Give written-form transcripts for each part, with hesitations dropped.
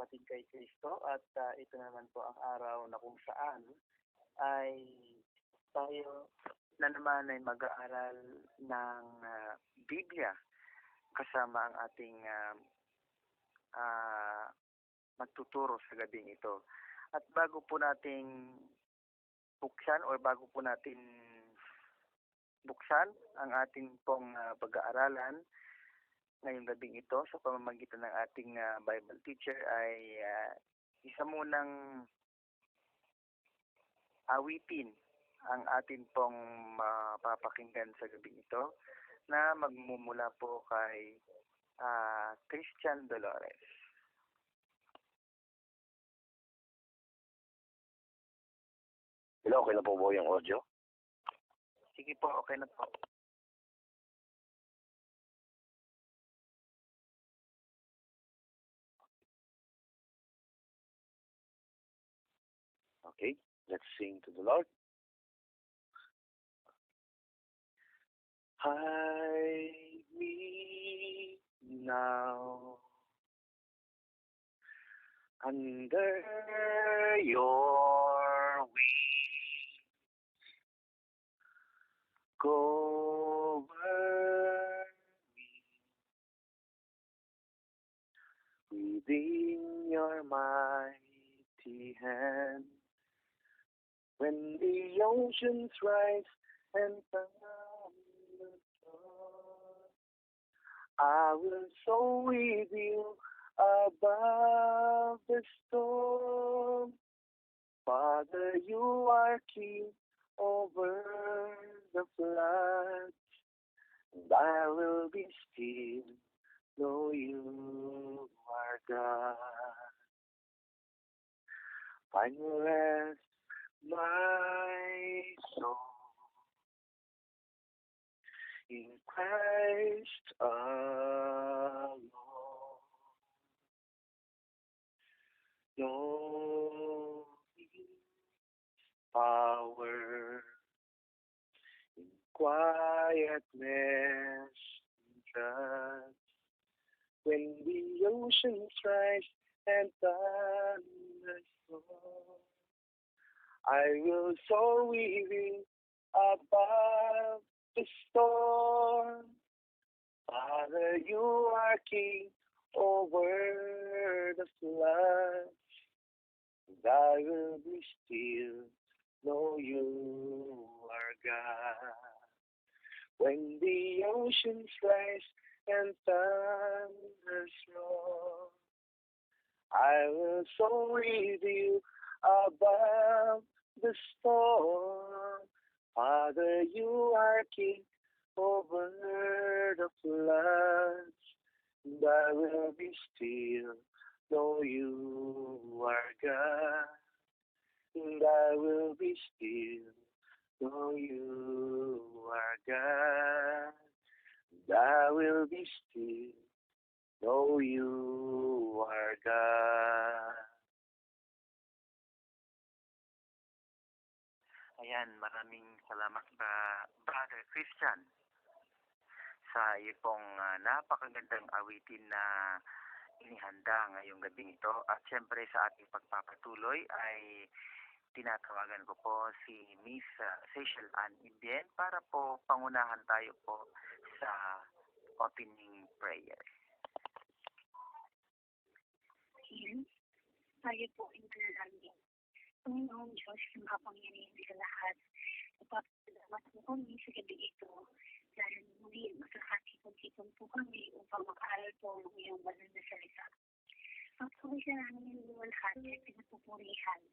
kapatid kay Kristo at ito naman po ang araw na kung saan ay tayo na naman ay mag-aaral ng Biblia kasama ang ating magtuturo sa gabing ito. At bago po nating buksan o bago po natin buksan ang ating pong pag-aaralan ngayong gabing ito sa pamamagitan ng ating Bible teacher ay isa munang awitin ang atin pong mapapakinggan sa gabing ito na magmumula po kay Christian Dolores. Hello, okay na po ba yung audio? Sige po, okay na po. Okay, let's sing to the Lord. Hide me now under your wings. Cover me within your mighty hand. When the oceans rise and thunders roar, I will soar with you above the storm. Father, you are king over the floods, and I will be still, know you are God. Find rest, my soul, in Christ alone. No power in quietness and trust. When the oceans rise and thunders roar, I will soar with you above the storm. Father, you are king over the floods, and I will be still, know you are God. When the oceans rise and thunders roar, I will soar with you above the storm. Father, you are king over the floods, and I will be still, know you are God. And I will be still, know you are God. And I will be still, know you are God. Ayan, maraming salamat Brother Christian sa iyo pong napakagandang awitin na inihanda ngayong gabing ito. At syempre sa ating pagpapatuloy ay tinatawagan ko po si Miss Seychelle Ann Indien para po pangunahan tayo po sa opening prayer. Ayan, tayo po ay manalangin. Panginoong Diyos, ng kapangyarihan sa lahat, napapasalamat po kami sa gabi ito dahil muli makakakipag-ipon po kami upang makaaral po ng iyong banal na salita. Ang pagkakasya namin ng luwalhati at pinapupurihan.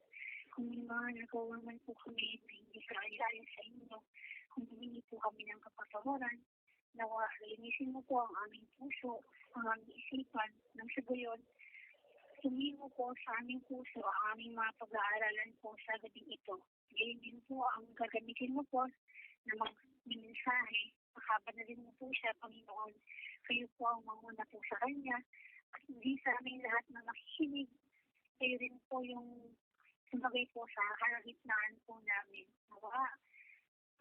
Kung may mga nagawa man po kami na hindi sa ayon sa inyo, kung humingi po kami ng kapatawaran, nawa linisin mo po ang aming puso, ang aming isipan, nang sa gayon, tumingo po sa aming puso ang aming mga pag-aaralan po sa gabing ito. Ngayon din po ang gagamitin mo po na mag-mensahe. Makabanalin mo po siya, Panginoon. Kayo po ang manguna po sa Kanya. At hindi sa aming lahat na nakikinig. Kayo rin po yung sumagay po sa kalagitnaan po namin. Nawa,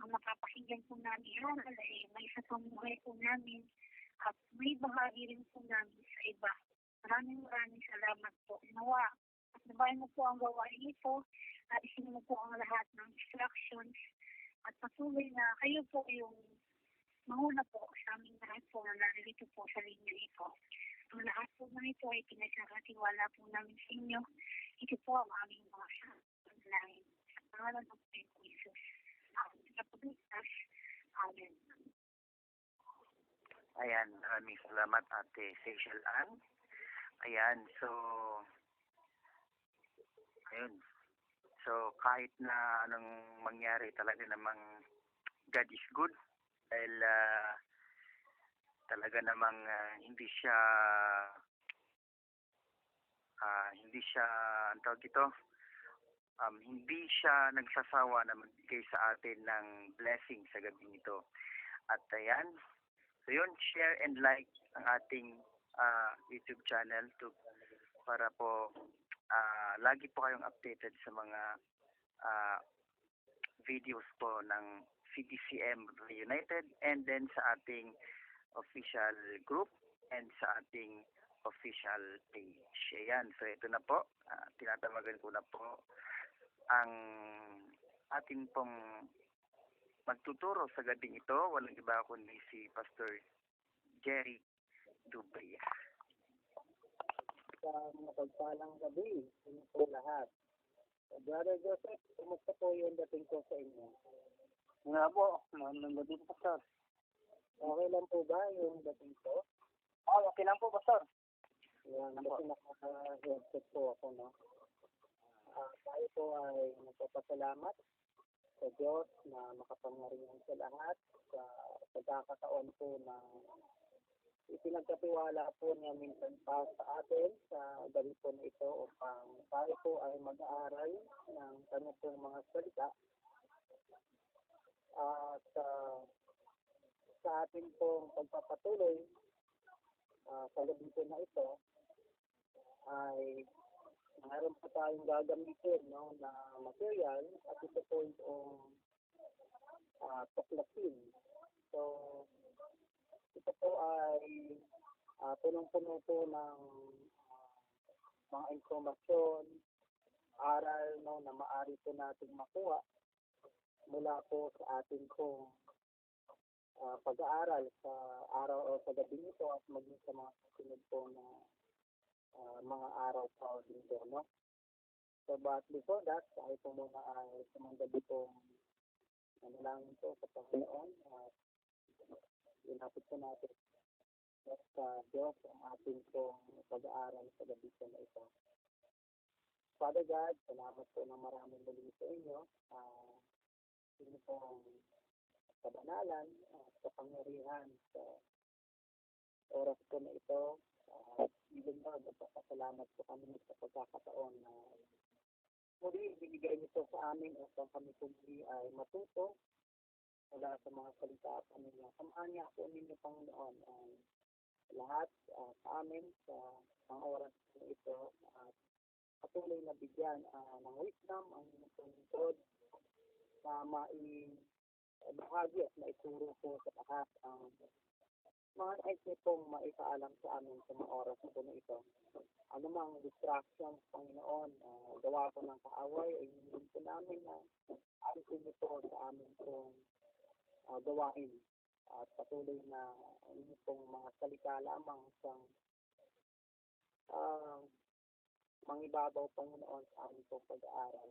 ang mapapakinggan po namin aral ay may sa pamuhay po namin at may bahagi rin po namin sa iba. Maraming salamat po. In nawa. At nabayan mo po ang gawain ito, at isin mo po ang lahat ng distractions, at patuloy na kayo po yung mahuna po sa aming lahat po na naririto po sa linya ito. Ang lahat po na ito ay pinagkakatiwala po namin sa inyo. Ito po ang aming mga panalangin. Sa pangalan ng Panginoong Jesus. Amen. Sa pagligtas. Amen. Ayan, maraming salamat Ate Seychelle Ann. Ayan, so, ayun. So, kahit na anong mangyari, talaga namang God is good. Dahil talaga namang hindi siya, ang tawag ito, hindi siya nagsasawa na magbigay sa atin ng blessing sa gabing ito. At ayan, so yun, share and like ang ating YouTube channel para po lagi po kayong updated sa mga videos po ng CDCM Reunited and then sa ating official group and sa ating official page. Ayan, so ito na po, tinatawagan ko na po ang ating pong magtuturo sa gabing ito, walang iba kundi si Pastor Jerry Dubria. Sa mapagpalang gabi, inyo po lahat. Brother Joseph, kumusta po yung dating ko sa inyo? Nga po, magandang gabi po, Pastor. Okay lang po ba yung dating ko? Okay lang po, Pastor. Yan, kasi naka-headset po ako, no? Tayo po ay nagpapasalamat sa Diyos na makapangyarihan sa lahat sa pagkakataon po na ipinagkatiwala po niya minsan pa sa atin sa gabi po na ito upang tayo po ay mag-aaral ng kanya pong mga salita at sa atin pong pagpapatuloy sa gabi po na ito ay mayroon po tayong gagamitin, no, na material at ito po yung tuklasin. So, ito po ay punong-puno po ng mga informasyon, aral, no, na maaari po natin makuha mula po sa ating pong pag-aaral sa araw o sa gabi nito at maging sa mga susunod po na mga araw pa o linggo, no? So, but before that, tayo po muna ay sumandabi po nanalangin po sa Panginoon at inapit po natin sa Diyos ang ating pong pag-aaral sa gabi po na ito. Father God, salamat po ng maraming muli sa inyo. Inyo pong kabanalan at kapangyarihan sa oras po na ito. Even though, nagpapasalamat po kami sa pagkakataon na muli binigay niyo sa amin upang kami po muli ay matuto mula sa mga salita at kanila. Samahan niya po ninyo, Panginoon, ang lahat sa amin sa mga oras na ito at patuloy na bigyan ng wisdom ang inyong pangitod na maibahagi at maituro po sa lahat ang mga nais niyo pong maipaalam sa amin sa mga oras po na ito. Ano mang distractions, Panginoon, gawa po ng kaaway, ay hindi po namin na alisin niyo po sa amin pong gawain. At patuloy na hindi pong mga salita lamang sa mangibabaw, Panginoon, sa aming pong pag-aaral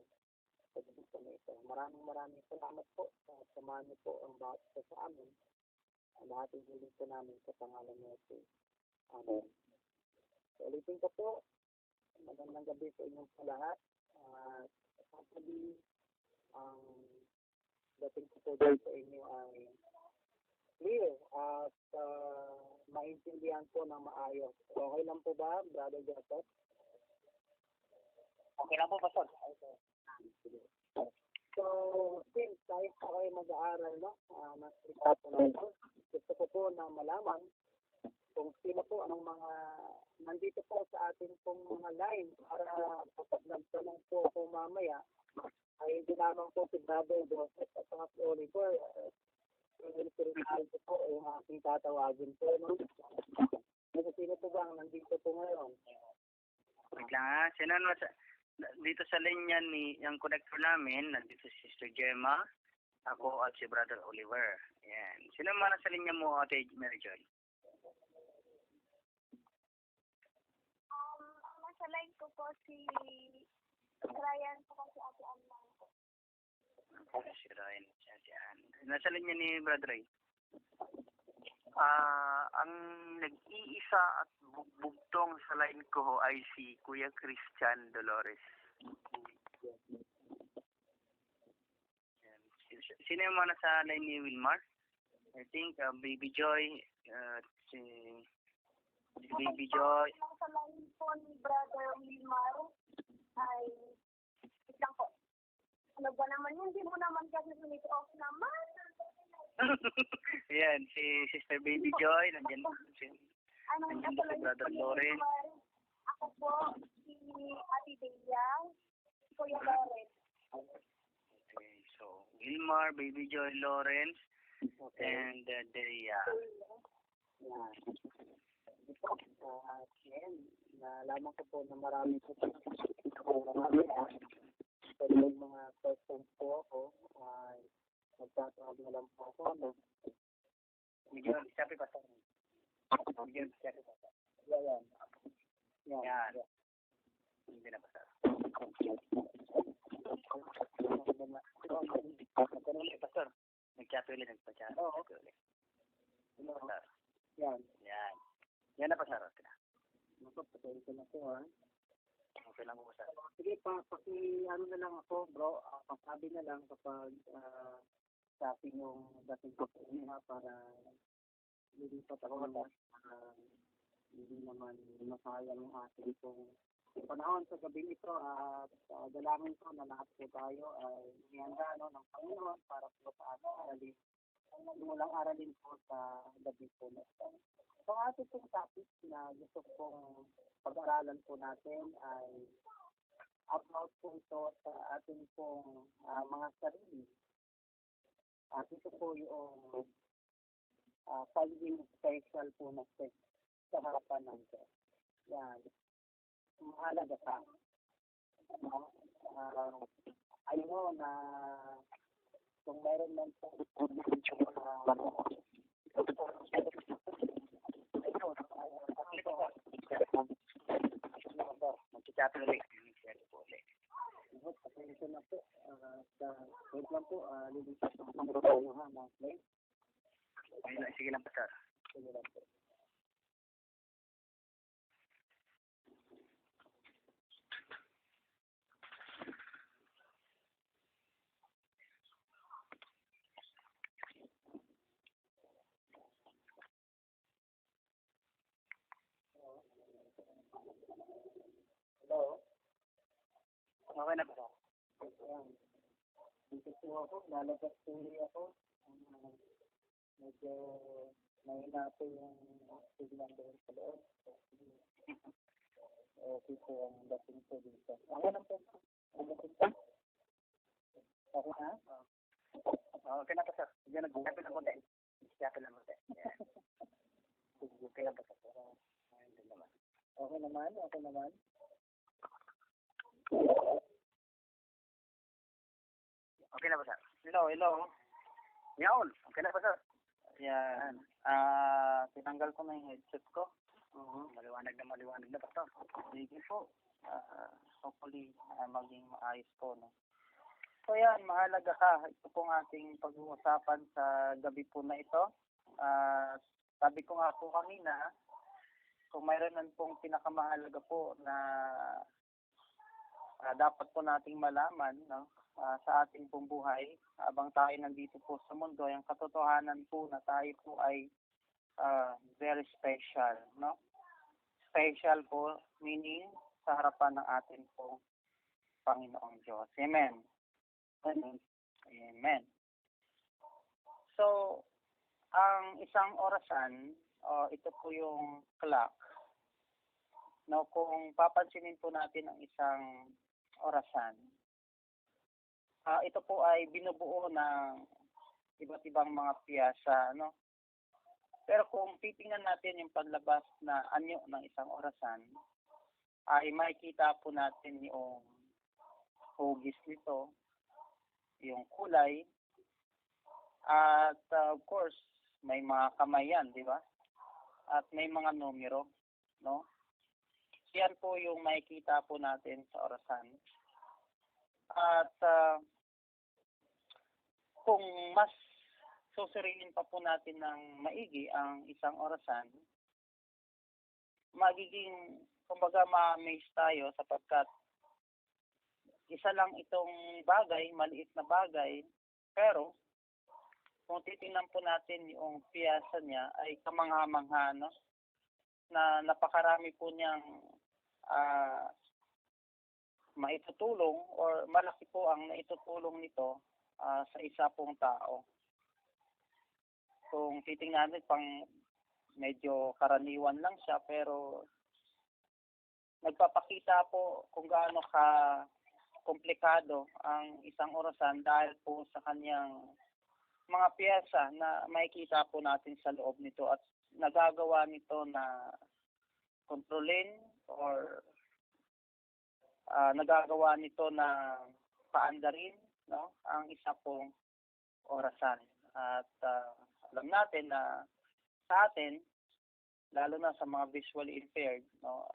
sa dito na ito. Maraming salamat po sa samahan niyo po ang bawat isa sa amin. Lahat ang hiling po namin sa pangalan ni Jesus. Amen. So, ulitin ko po, magandang gabi sa inyong po lahat. Sabi, ang dating ko po dahil sa inyo ay clear at maintindihan po ng maayos. Okay lang po ba, Brother Joseph? Okay lang po, Pastor. Okay. So, since tayo pa kayo mag-aaral, no? Nasa po na ito, gusto ko po na malaman kung sino po ang mga nandito po sa ating pong mga line para kapag nagtanong po ako mamaya ay hindi lamang po si Brother Joseph at saka si Oliver. Ito po yung aking tatawagin po. No? Sino po ba ang nandito po ngayon? Wait lang ha. Sino naman dito sa linya ni yung connector namin, nandito si Sister Gemma, ako at si Brother Oliver. Yan. Sino naman sa linya mo, Ate Mary Joy? Nasa line ko po si Ryan po kasi Ate Anna. Si Ryan, si Ate Ann. Nasa linya ni Brother Ray? Ang nag-iisa at bugbugtong sa line ko ay si Kuya Christian Dolores. Yan. Sino yung mga nasa line ni Wilmar? I think Baby Joy, si Baby Joy. Nasa line po ni Brother Wilmar ay lang po. Ano ba naman yun? Hindi mo naman kasi minute off naman. Yan, si Sister Baby Joy, nandiyan si Brother Lawrence. Ako po, si Ate Deya, si Kuya Lawrence. Okay, so Wilmar, Baby Joy, Lawrence, and Deya. Ken, nalaman ko po na marami po pero may mga questions po ako ay magtatawag na lang po ako no? Medyo sabi pa sa Medyo sabi pa sa Yan. Yan. Hindi na basta. Pastor, nag-chat ulit, nagpa-chat. Oo. Pastor. Yan. Yan. Yan na pastor. Pasensya na po ha. Okay lang po, pastor. Sige pa, ano na lang ako bro, pasabi na lang kapag sa akin yung dating ko po niya para lilipat ako na hindi naman masayang yung ating pong panahon sa gabi ito at dalangin ko na lahat po tayo ay ihanda ng Panginoon para po sa ating aralin. Mulang aralin po sa gabi po na ito. So ating pong topic na gusto kong pag-aralan po natin ay about po ito sa ating pong mga sarili. At ito po yung pagiging special po na sa harapan ng Diyos. Yan. Mahalaga sa ayun mo na kung mayroon man po Mag-chat ulit. Pasensya na po. Wait lang po. Lilipat po tayo ha. Sige lang, pastor. Sige lang po. Hello? Okay na, pastor. Ayan. Dito po ako. Lalabas po ako. Medyo mahina po yung signal doon sa loob. Okay po ang dating po dito. Ako lang po. Okay na? Okay na, pastor. Diyan nag-chat lang konti. Chat lang konti. Okay lang, pastor. Okay naman? Okay naman? Okay na, pastor. Hello. Yaon. Okay na, pastor. Yan. Tinanggal ko na yung headset ko. Maliwanag na, pastor. Sige po. Hopefully, maging maayos po. No? So yan, mahalaga ka. Ito pong ating pag-uusapan sa gabi po na ito. Sabi ko nga po kanina, kung mayroon man pong pinakamahalaga po na dapat po nating malaman, no? Sa ating pong buhay habang tayo nandito po sa mundo, yung katotohanan po na tayo po ay very special, no? Special po meaning sa harapan ng ating pong Panginoong Diyos. Amen. Amen. So, ang isang orasan, ito po yung clock. No, kung papansinin po natin ang isang orasan, ito po ay binubuo ng iba't ibang mga piyasa, no? Pero kung titingnan natin yung paglabas na anyo ng isang orasan, ay makikita po natin yung hugis nito, yung kulay, at of course, may mga kamay yan, di ba? At may mga numero, no? Yan po yung makikita po natin sa orasan. At kung mas susuriin pa po natin ng maigi ang isang orasan, magiging, kumbaga, ma-amaze tayo sapagkat isa lang itong bagay, maliit na bagay, pero kung titingnan po natin yung piyasa niya ay kamangha-mangha, no? Na napakarami po niyang maitutulong or malaki po ang naitutulong nito sa isa pong tao. Kung titingnan natin, pang medyo karaniwan lang siya, pero nagpapakita po kung gaano ka komplikado ang isang orasan dahil po sa kanyang mga piyesa na makikita po natin sa loob nito at nagagawa nito na kontrolin or nagagawa nito na paandarin, no, ang isa pong orasan. At alam natin na sa atin, lalo na sa mga visually impaired, no,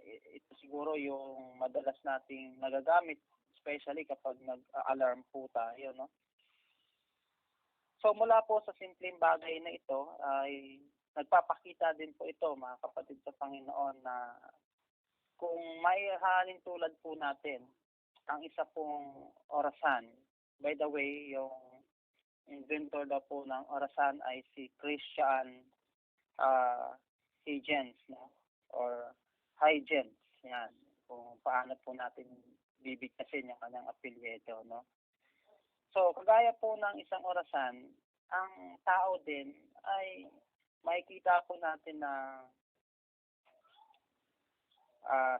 ito siguro yung madalas nating nagagamit, especially kapag nag-alarm po tayo, no. So mula po sa simpleng bagay na ito ay nagpapakita din po ito, mga kapatid sa Panginoon, na kung may halin tulad po natin ang isa pong orasan. By the way, yung inventor daw po ng orasan ay si Christian Huygens, no? Or Huygens, yan. Kung paano po natin bibigkasin yung kanyang apelyido, no? So, kagaya po ng isang orasan, ang tao din ay makikita po natin na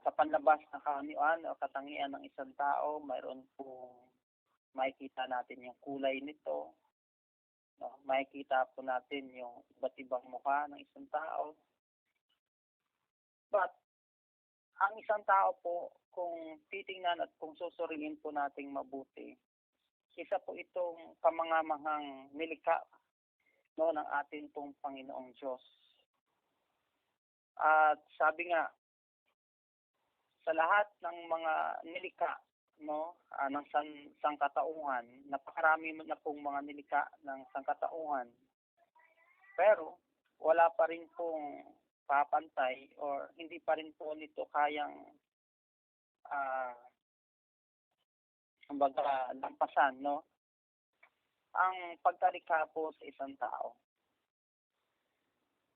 sa panlabas na kaunian o katangian ng isang tao, mayroon pong makikita natin yung kulay nito, no? Makikita po natin yung iba't ibang mukha ng isang tao. But, ang isang tao po, kung titingnan at kung susuriin po nating mabuti, isa po itong kamangamanghang nilikha, no, ng ating pong Panginoong Diyos. At sabi nga, sa lahat ng mga nilikha, no, ng sangkatauhan, napakarami na pong mga nilikha ng sangkatauhan, pero wala pa rin pong papantay or hindi pa rin po nito kayang kumbaga lampasan, no, ang pagtalikha po sa isang tao.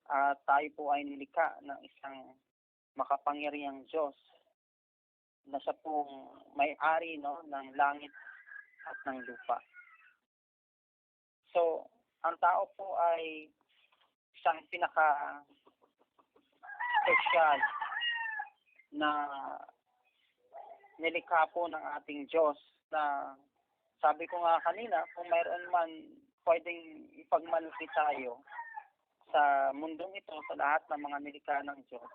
At tayo po ay nilikha ng isang makapangyarihang Diyos na siya pong may-ari, no, ng langit at ng lupa. So, ang tao po ay isang pinaka-special na nilikha po ng ating Diyos na sabi ko nga kanina, kung mayroon man pwedeng ipagmalaki tayo sa mundong ito, sa lahat ng mga nilikha ng Diyos,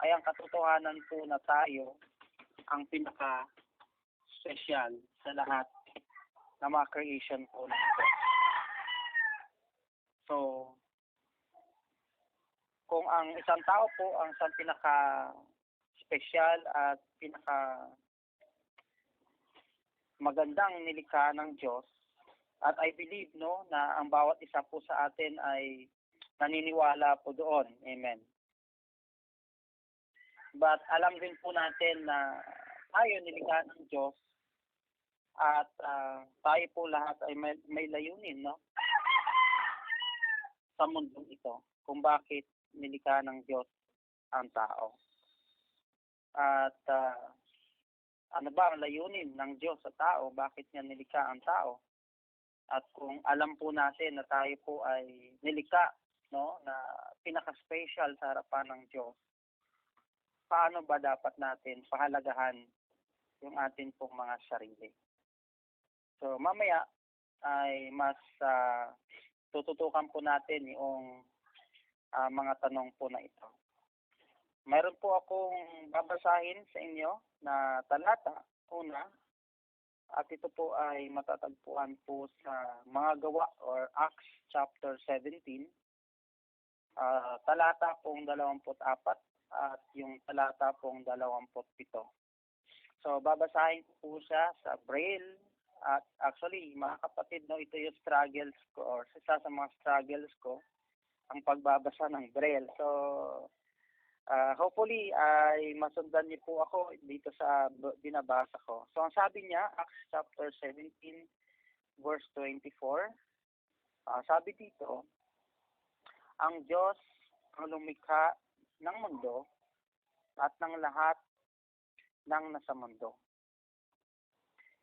ay ang katotohanan po na tayo ang pinaka-special sa lahat ng mga creation po ng Diyos. So, kung ang isang tao po ang isang pinaka-special at magandang nilikha ng Diyos, at I believe, no, na ang bawat isa po sa atin ay naniniwala po doon. Amen. But alam din po natin na tayo nilikha ng Diyos at tayo po lahat ay may layunin, no, sa mundong ito kung bakit nilikha ng Diyos ang tao. At ano ba ang layunin ng Diyos sa tao? Bakit niya nilikha ang tao? At kung alam po natin na tayo po ay nilikha, no, na pinaka-special sa harapan ng Diyos, paano ba dapat natin pahalagahan yung atin pong mga sarili? So, mamaya ay mas tututukan po natin yung mga tanong po na ito. mayroon po akong babasahin sa inyo na talata, una, at ito po ay matatagpuan po sa mga gawa or Acts chapter 17, talata pong 24 at yung talata pong 27. So, babasahin ko po siya sa Braille. At actually, mga kapatid, no, ito yung struggles ko or isa sa mga struggles ko, ang pagbabasa ng Braille. So, hopefully, ay masundan niyo po ako dito sa binabasa ko. So, ang sabi niya, Acts chapter 17, verse 24, sabi dito, ang Diyos ang lumikha ng mundo at ng lahat ng nasa mundo.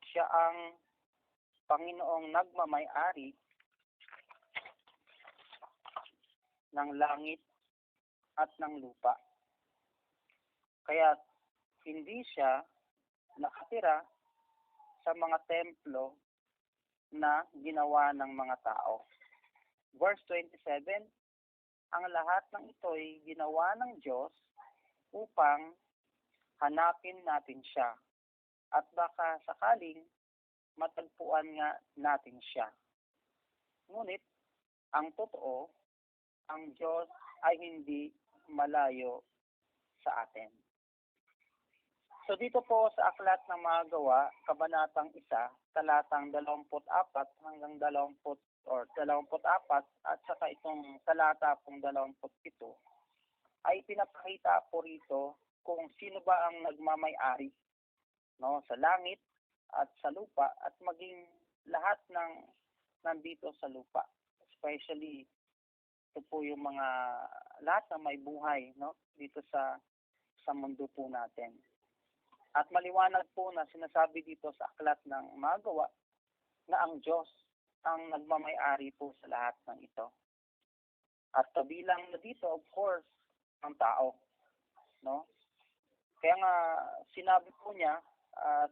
Siya ang Panginoong nagmamay-ari ng langit at ng lupa. Kaya hindi siya nakatira sa mga templo na ginawa ng mga tao. Verse 27, ang lahat ng ito'y ginawa ng Diyos upang hanapin natin siya at baka sakaling matagpuan nga natin siya. Ngunit, ang totoo, ang Diyos ay hindi malayo sa atin. So dito po sa Aklat ng Mga Gawa, Kabanatang 1, talatang 24 hanggang 24 at saka itong talata pong 27, ay pinapakita po rito kung sino ba ang nagmamay-ari, no, sa langit at sa lupa at maging lahat ng nandito sa lupa. Especially ito po yung mga lahat na may buhay, no, dito sa mundo po natin. At maliwanag po na sinasabi dito sa Aklat ng Mga Gawa na ang Diyos ang nagmamay-ari po sa lahat ng ito. At kabilang na dito, of course, ang tao, no? Kaya nga sinabi po niya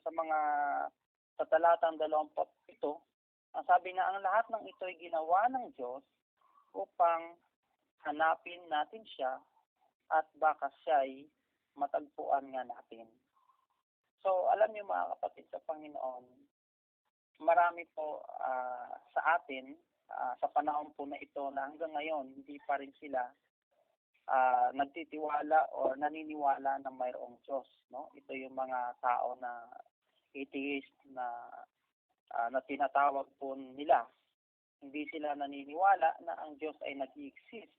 sa talatang 27, ang sabi na ang lahat ng ito ay ginawa ng Diyos upang hanapin natin siya at baka siya'y matagpuan nga natin. So, alam niyo mga kapatid sa Panginoon, marami po sa atin, sa panahon po na ito na hanggang ngayon, hindi pa rin sila nagtitiwala o naniniwala na mayroong Diyos. No? Ito yung mga tao na atheist na tinatawag po nila. Hindi sila naniniwala na ang Diyos ay nag-exist.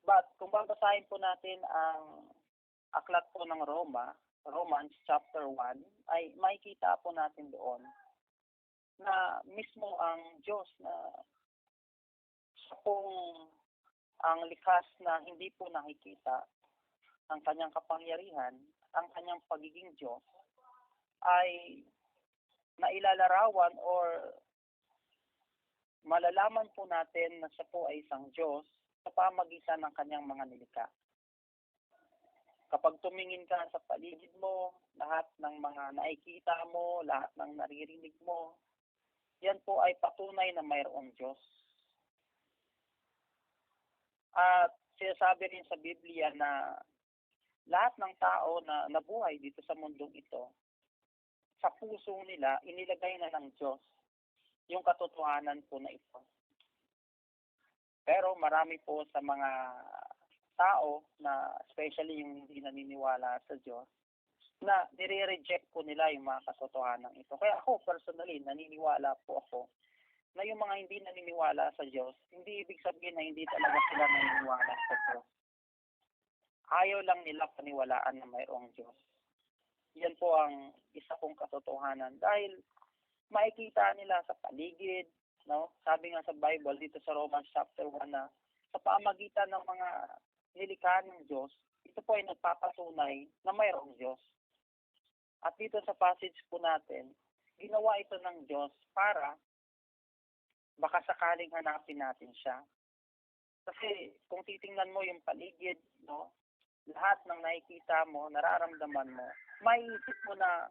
But kung babasahin po natin ang aklat po ng Romans chapter 1, ay makikita po natin doon na mismo ang Diyos na siya pong ang likas na hindi po nakikita ang kanyang kapangyarihan, ang kanyang pagiging Diyos, ay nailalarawan or malalaman po natin na siya po ay isang Diyos sa pamagitan ng kanyang mga nilikha. Kapag tumingin ka sa paligid mo, lahat ng mga nakikita mo, lahat ng naririnig mo, yan po ay patunay na mayroong Diyos. At sinasabi rin sa Biblia na lahat ng tao na nabuhay dito sa mundong ito, sa puso nila, inilagay na ng Diyos yung katotohanan po na ito. Pero marami po sa mga tao na especially yung hindi naniniwala sa Diyos, na nire-reject po nila yung mga katotohanan ito. Kaya ako personally, naniniwala po ako na yung mga hindi naniniwala sa Diyos, hindi ibig sabihin na hindi talaga sila naniniwala sa Diyos. Ayaw lang nila paniwalaan na mayroong Diyos. Yan po ang isa kong katotohanan dahil makikita nila sa paligid, no? Sabi nga sa Bible dito sa Romans chapter 1 na sa pamagitan ng mga nilikha ng Diyos, ito po ay nagpapatunay na mayroong Diyos. At dito sa passage po natin, ginawa ito ng Diyos para baka sakaling hanapin natin siya. Kasi kung titingnan mo yung paligid, no, lahat ng nakikita mo, nararamdaman mo, maiisip mo na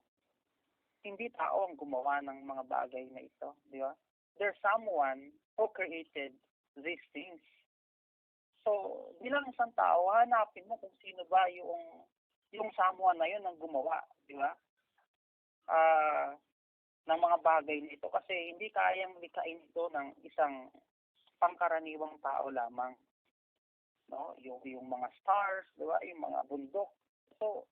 hindi tao ang gumawa ng mga bagay na ito, di ba? There's someone who created these things. So, So, bilang isang tao, hanapin mo kung sino ba yung someone na yun ang gumawa, di ba? Ng mga bagay na ito kasi hindi kayang likhain ito ng isang pangkaraniwang tao lamang, no? Yung mga stars, di ba? Yung mga bundok. So,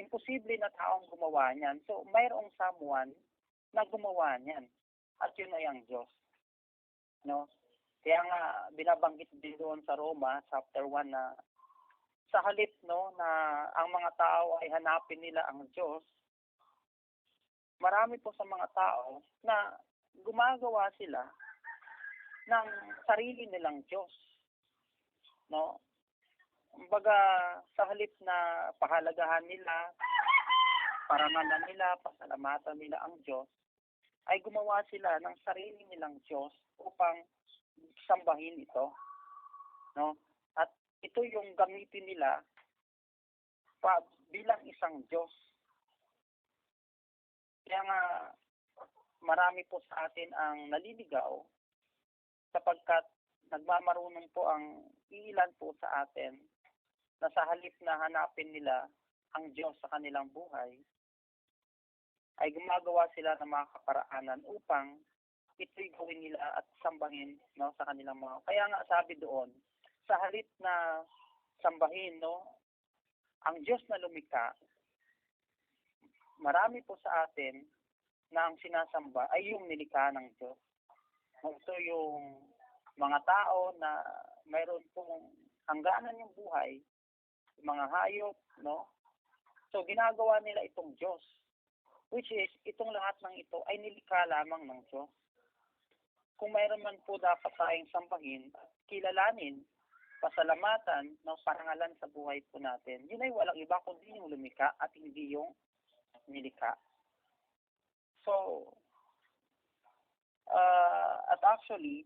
imposible na taong gumawa niyan. So, mayroong someone na gumawa niyan. At yun ay ang Diyos, no? Kaya nga binabanggit din doon sa Roma chapter 1 na sa halip, no, na ang mga tao ay hanapin nila ang Diyos, marami po sa mga tao na gumagawa sila ng sarili nilang Diyos, no? Kumbaga, sa halip na pahalagahan nila, parangalan nila, pasalamatan nila ang Diyos, ay gumawa sila ng sarili nilang Diyos upang sambahin ito, no? At ito yung gamitin nila bilang isang Diyos. Kaya nga, marami po sa atin ang naliligaw sapagkat nagmamarunong po ang ilan po sa atin na sa halip na hanapin nila ang Diyos sa kanilang buhay, ay gumagawa sila ng mga kaparaanan upang ito'y gawin nila at sambahin, no, sa kanilang mga. Kaya nga sabi doon, sa halip na sambahin, no, ang Diyos na lumikha, marami po sa atin na ang sinasamba ay yung nilikha ng Diyos. Ito yung mga tao na mayroon pong hangganan yung buhay, mga hayop, no? So, ginagawa nila itong Diyos, which is, itong lahat ng ito ay nilikha lamang ng Diyos. Kung mayroon man po dapat tayong sambahin, kilalanin, pasalamatan, no, parangalan sa buhay po natin, yun ay walang iba kundi yung lumikha at hindi yung nilikha. So, at actually,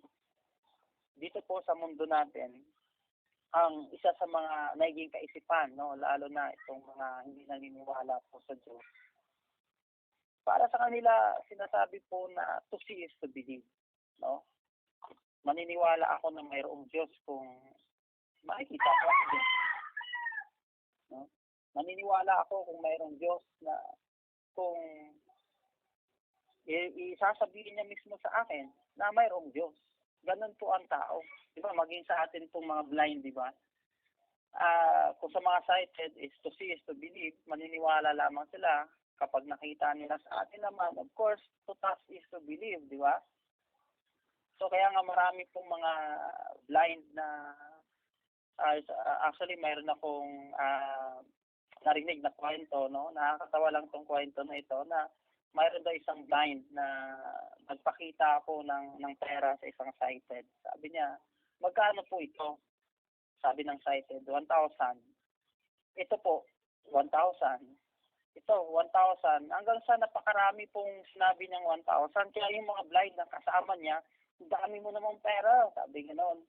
dito po sa mundo natin, ang isa sa mga naging kaisipan, no, lalo na itong mga hindi naniniwala po sa Diyos, para sa kanila, sinasabi po na to see is to believe, no? Maniniwala ako na mayroong Diyos kung makikita ko ang Diyos, no? Maniniwala ako kung mayroong Diyos na kung isasabihin niya mismo sa akin na mayroong Diyos. Ganun po ang tao. Di ba? Maging sa atin pong mga blind, di ba? Kung sa mga sighted is to see is to believe, maniniwala lamang sila kapag nakita nila sa atin naman. Of course, to touch is to believe, di ba? So, kaya nga marami pong mga blind na actually, mayroon akong narinig na kwento, no? Nakakatawa lang tong kwento na ito na mayroon daw isang blind na nagpakita ako ng pera sa isang sighted. Sabi niya, magkano po ito? Sabi ng sighted, 1,000. Ito po, 1,000. Ito, 1,000. Hanggang sa napakarami pong sinabi niyang 1,000. Kaya yung mga blind na kasama niya, dami mo namang pera. Sabi gano'n.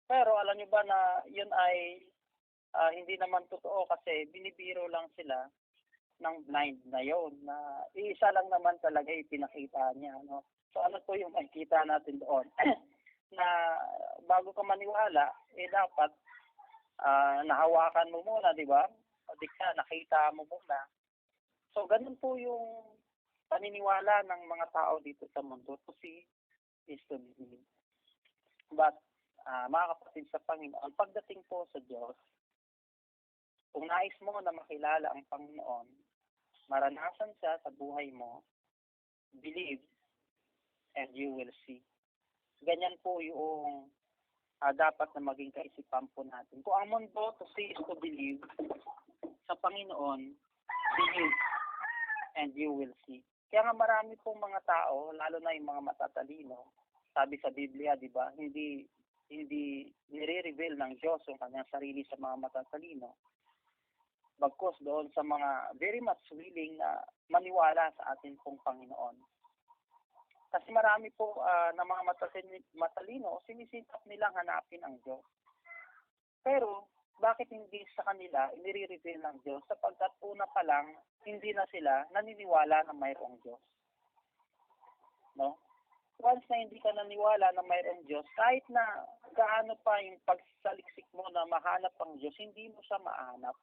Pero alam niyo ba na yun ay hindi naman totoo kasi binibiro lang sila ng blind na yon, na isa lang naman talaga ipinakita niya, no? So ano po yung makikita natin doon? Na bago ka maniwala, dapat nahawakan mo muna, di ba? O di ka, nakita mo muna. So ganun po yung paniniwala ng mga tao dito sa mundo, to see is to believe. But mga kapatid sa Panginoon, pagdating po sa Diyos, kung nais mo na makilala ang Panginoon, maranasan siya sa buhay mo, believe, and you will see. Ganyan po yung dapat na maging kaisipan po natin. Kung ang mundo to see is to believe, sa Panginoon, believe, and you will see. Kaya nga marami pong mga tao, lalo na yung mga matatalino, sabi sa Biblia, di ba, hindi nire-reveal ng Diyos yung kanyang sarili sa mga matatalino. Bagkus doon sa mga very much willing na maniwala sa atin pong Panginoon. Kasi marami po na mga matalino, sinisikap nilang hanapin ang Diyos. Pero, bakit hindi sa kanila inire-reveal ng Diyos? Sapagkat una pa lang, hindi na sila naniniwala na mayroong Diyos. No? once na hindi ka naniwala na mayroong Diyos, kahit na gaano pa yung pagsaliksik mo na mahanap ang Diyos, hindi mo siya mahanap.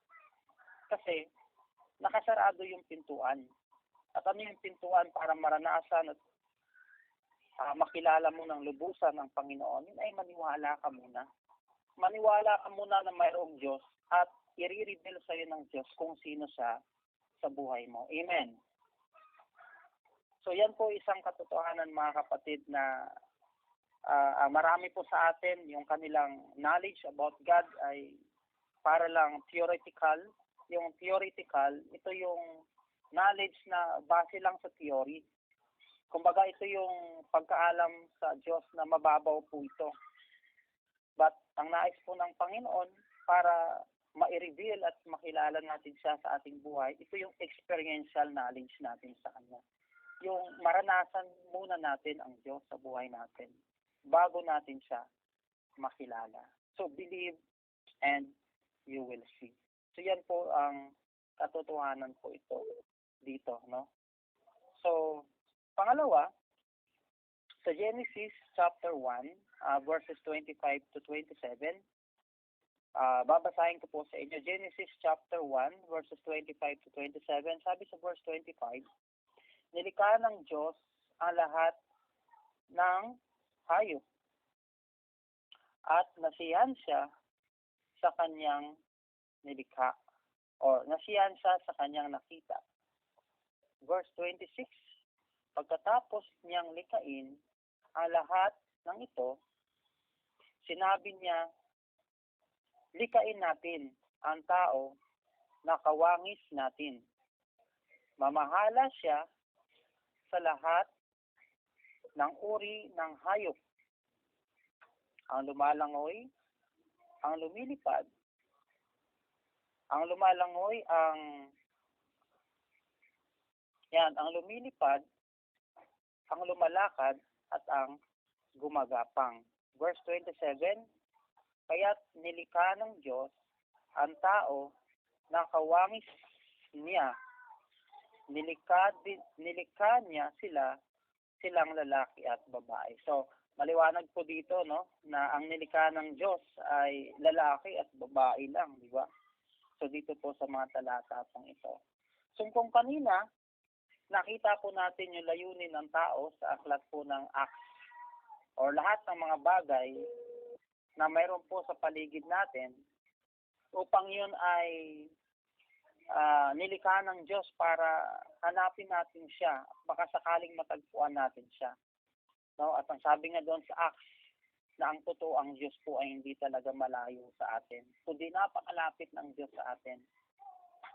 Kasi nakasarado yung pintuan. At ano yung pintuan para maranasan at makilala mo ng lubusan ng Panginoon, yun ay maniwala ka muna. Maniwala ka muna na mayroong Diyos at i-reveal sa'yo ng Diyos kung sino siya sa buhay mo. Amen. So yan po isang katotohanan mga kapatid na marami po sa atin yung kanilang knowledge about God ay para lang theoretical. Yung theoretical, ito yung knowledge na base lang sa theory. Kumbaga ito yung pagkaalam sa Diyos na mababaw po ito. But ang nais po ng Panginoon para ma-reveal at makilala natin siya sa ating buhay, ito yung experiential knowledge natin sa Kanya. Yung maranasan muna natin ang Diyos sa buhay natin bago natin siya makilala. So believe and you will see. So yan po ang katotohanan po ito dito, no? So pangalawa, sa Genesis chapter 1, verses 25 to 27, babasahin ko po sa inyo. Genesis chapter 1, verses 25 to 27, sabi sa verse 25, nilikha ng Diyos ang lahat ng hayop at nasiyahan siya sa kanyang nilikha o nasiyahan siya sa kanyang nakita. Verse 26, pagkatapos niyang likhain ang lahat ng ito, sinabi niya, likhain natin ang tao na kawangis natin. Mamahala siya sa lahat ng uri ng hayop. Ang lumalangoy, ang lumilipad, ang lumilipad, ang lumalakad, at ang gumagapang. Verse 27, kaya't nilikha ng Diyos ang tao na kawangis niya. Nilikha niya silang lalaki at babae. So, maliwanag po dito, no, na ang nilikha ng Diyos ay lalaki at babae lang, di ba? So, dito po sa mga talata pong ito. So, kung kanina, nakita po natin yung layunin ng tao sa aklat po ng Acts or lahat ng mga bagay na mayroon po sa paligid natin upang yun ay nilikha ng Diyos para hanapin natin siya, baka sakaling matagpuan natin siya. No? At ang sabi nga doon sa Acts, na ang totoong Diyos po ay hindi talaga malayo sa atin, kundi napakalapit ng Diyos sa atin.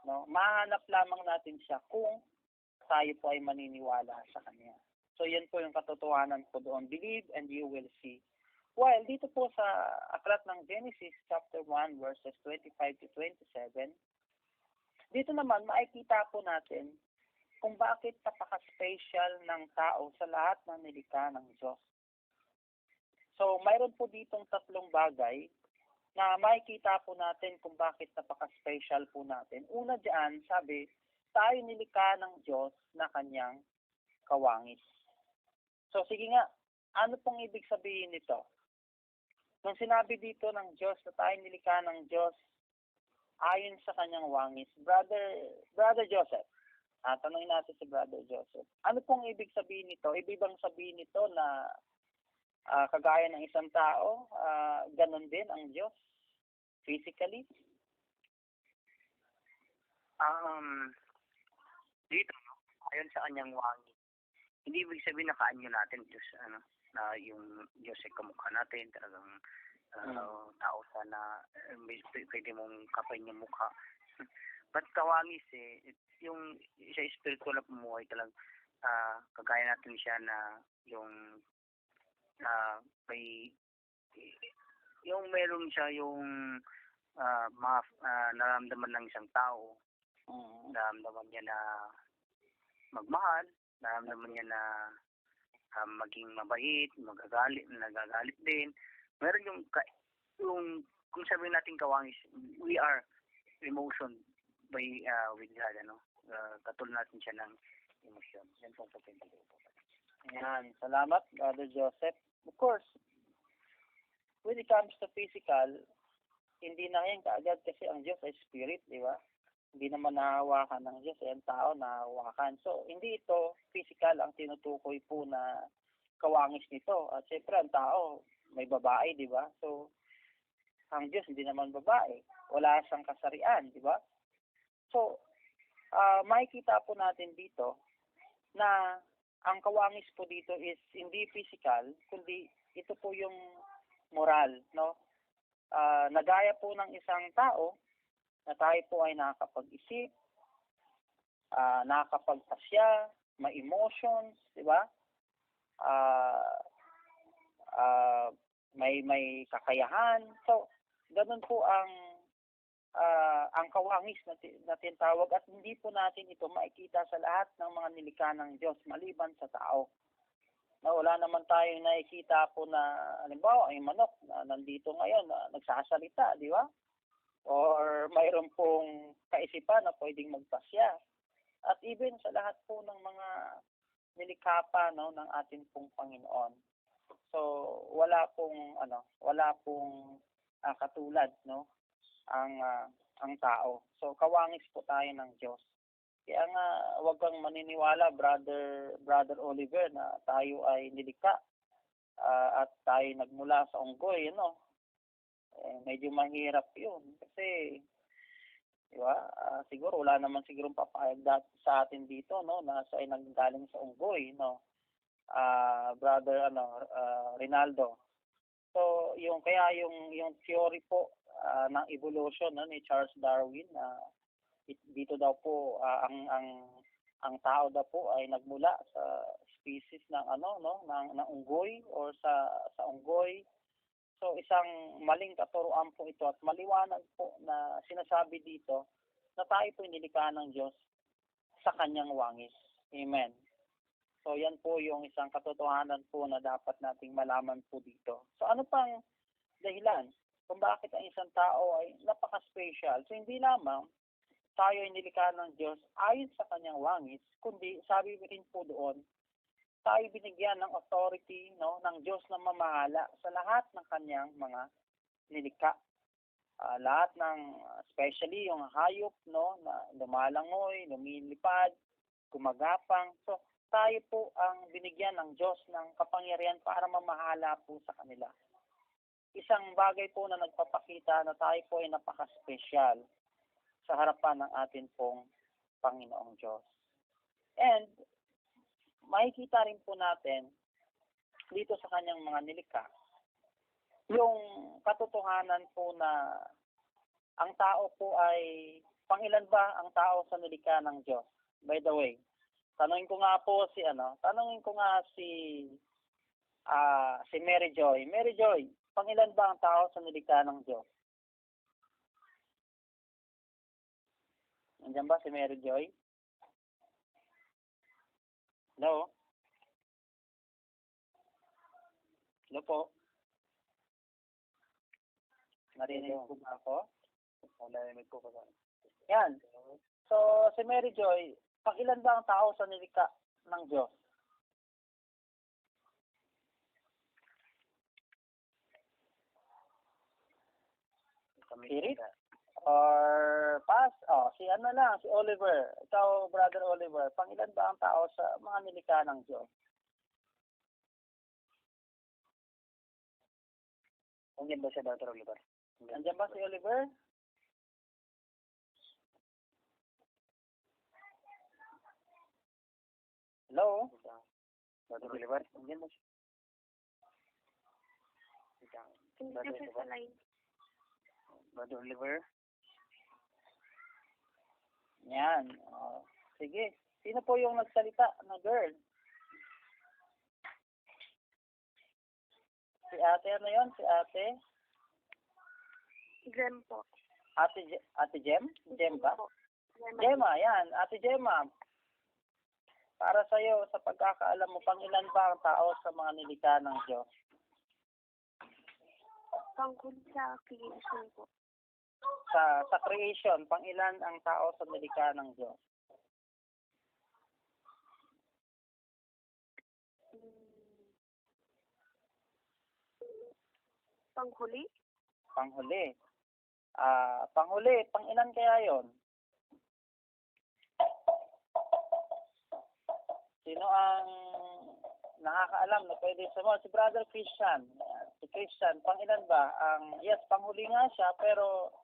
No? Mahanap lamang natin siya kung tayo po ay maniniwala sa Kanya. So yan po yung katotohanan po doon. Believe and you will see. While dito po sa aklat ng Genesis chapter 1 verses 25 to 27, dito naman, makikita po natin kung bakit napaka-special ng tao sa lahat ng nilikha ng Diyos. So, mayroon po ditong tatlong bagay na makikita po natin kung bakit napaka-special po natin. Una diyan, sabi, tayo nilikha ng Diyos na kanyang kawangis. So, sige nga, ano pong ibig sabihin nito? Nung sinabi dito ng Diyos na tayo nilikha ng Diyos ayon sa kanyang wangis, Brother Joseph, tanongin natin si Brother Joseph, ano pong ibig sabihin nito? Ibig bang sabihin nito na kagaya ng isang tao, ganun din ang Diyos physically? Dito, no? Ayon sa kanyang wangis. Hindi ibig sabihin na kaanyo natin Diyos, na yung Diyos ay kamukha natin, talagang tao sana pwede mong kapain yung mukha. But kawangis yung isa spiritual na pumuhay talagang kagaya natin siya na yung may yung meron siya yung nararamdaman ng isang tao. Nararamdaman niya na magmahal, nararamdaman niya na maging mabait, nagagalit din. Meron yung kung sabihin natin kawangis, we are emotion with God, katulad natin siya ng emotion. Yan po sa pinto po. Yan. Salamat, Brother Joseph. Of course, when it comes to physical, hindi na yan kaagad kasi ang Diyos ay spirit, di ba? Hindi naman nahawakan ng Diyos, ang tao nahawakan. So, hindi ito physical ang tinutukoy po na kawangis nito. At syempre, ang tao, may babae, di ba? So, ang Diyos hindi naman babae. Wala siyang kasarian, di ba? So, makikita po natin dito na ang kawangis po dito is hindi physical, kundi ito po yung moral, no? Nagaya po ng isang tao na tayo po ay nakakapag-isip, nakakapagpasya, may emotions, di ba? May kakayahan. So, ganun po ang kawangis na tinatawag at hindi po natin ito makikita sa lahat ng mga nilikha ng Diyos maliban sa tao. Na wala naman tayong nakikita po na, halimbawa, ay manok na nandito ngayon na nagsasalita, di ba? Or mayroon pong kaisipan na pwedeng magpasya. At even sa lahat po ng mga nilikha pa, no, ng ating pong Panginoon. So, wala pong katulad, no, ang tao. So, kawangis po tayo ng Diyos. Kaya nga, huwag kang maniniwala, Brother Oliver, na tayo ay nilikha at tayo nagmula sa unggoy, medyo mahirap yun. Kasi, di ba, siguro wala naman siguro papayag sa atin dito, no, na siya ay nanggaling sa unggoy, no, Brother Rinaldo. So, yung theory po ng evolution, no, ni Charles Darwin, dito daw po ang tao daw po ay nagmula sa species ng ng unggoy or sa unggoy. So isang maling katuruan po ito at maliwanag po na sinasabi dito na tayo po nilikha ng Diyos sa kanyang wangis. Amen. So yan po yung isang katotohanan po na dapat nating malaman po dito. So ano pang dahilan kung bakit ang isang tao ay napaka-special? So hindi lamang tayo ay nilikha ng Diyos ayon sa kanyang wangis, kundi sabi rin po doon, tayo binigyan ng authority, no, ng Diyos na mamahala sa lahat ng kanyang mga nilikha. Lahat ng, especially yung hayop, no, na lumalangoy, lumilipad, gumagapang. So, tayo po ang binigyan ng Diyos ng kapangyarihan para mamahala po sa kanila. Isang bagay po na nagpapakita na tayo po ay napaka-special sa harapan ng atin pong Panginoong Diyos. And, makikita rin po natin dito sa kanyang mga nilikha, yung katotohanan po na ang tao po ay, pangilan ba ang tao sa nilikha ng Diyos? By the way, tanungin ko nga si Mary Joy. Mary Joy, pangilan ba ang tao sa nilikha ng Diyos? Nandiyan ba si Mary Joy? Hello? Hello po? Narinig ko ba ako? Narinig ko ba? Yan. So, si Mary Joy, pangilan ba ang tao sa nilikha ng Diyos? Spirit? Or pass? Si Oliver. Ikaw, Brother Oliver, pangilan ba ang tao sa mga nilikha ng Diyos? Nandiyan ba siya, Brother Oliver? Nandiyan ba si Oliver? Hello? Brother Oliver? Nandiyan ba siya? Hindi siya sa line. Brother Oliver? Yan. Sige. Sino po yung nagsalita na girl? Si ate, Si ate? Gem po. Ate Jem? Jem ba? Gem. Gemma, yan. Ate Gemma. Para sa iyo, sa pagkakaalam mo, pangilan ba ang tao sa mga nilikha ng Diyos? Tungkol sa creation po. Sa creation, pangilan ang tao sa nilikha ng Diyos? Panghuli? Panghuli. Panghuli, pangilan kaya yon? Sino ang nakakaalam na pwede sumunod? Si Brother Christian. Si Christian, pangilan ba? Yes, panghuli nga siya, pero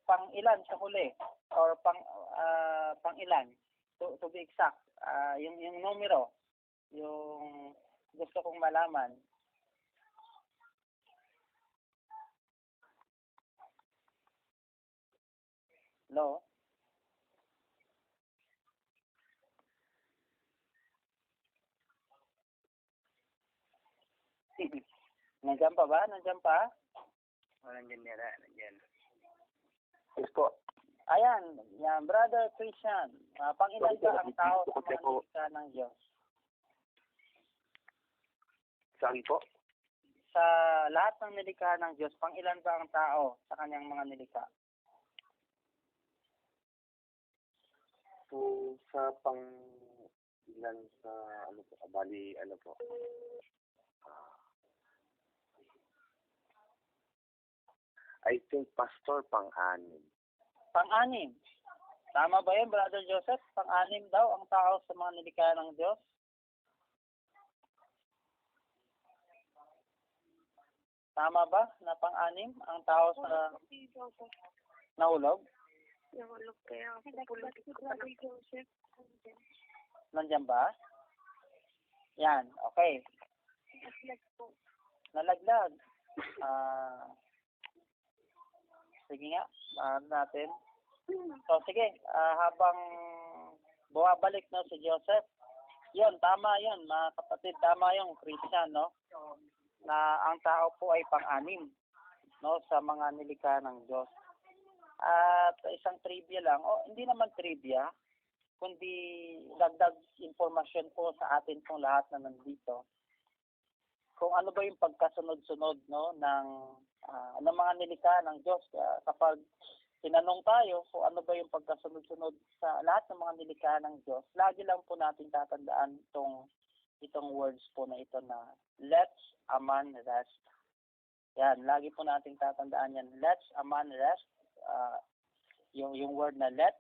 pangilan sa huli? Or pangilan? To be exact. Yung numero. Yung gusto kong malaman. Hello? Nandiyan pa ba? Nandiyan pa? Nandiyan nila, nandiyan. Yes po. Ayan, yan, Brother Christian. Pangilan ba ang tao sa mga nilikha ng Diyos? Saan po? Sa lahat ng nilikha ng Diyos, pangilan ba ang tao sa kanyang mga nilikha? So, sa ilan sa, bali, po? I think, Pastor, pang-anim. Pang-anim. Tama ba yun, Brother Joseph? Pang-anim daw ang tao sa mga nilikha ng Diyos? Tama ba na pang-anim ang tao sa nahulog? Nahulog kaya politiko pa lang. Joseph. Nandiyan ba? Yan, okay. Naglag po. Nalaglag. Sige nga, natin. So, sige, habang bumabalik no, si Joseph, yun, tama yun, mga kapatid, tama yung Christian, no? Na ang tao po ay pang-anim, no, sa mga nilikha ng Diyos. At isang trivia lang, hindi naman trivia, kundi dagdag informasyon po sa atin pong lahat na nandito. Kung ano ba yung pagkasunod-sunod, no, ng mga nilikha ng Diyos. Kapag tinanong tayo kung ano ba yung pagkasunod-sunod sa lahat ng mga nilikha ng Diyos, lagi lang po natin tatandaan itong words po na ito na let's a man rest. Yan, lagi po natin tatandaan yan. Let's a man rest. Yung word na let,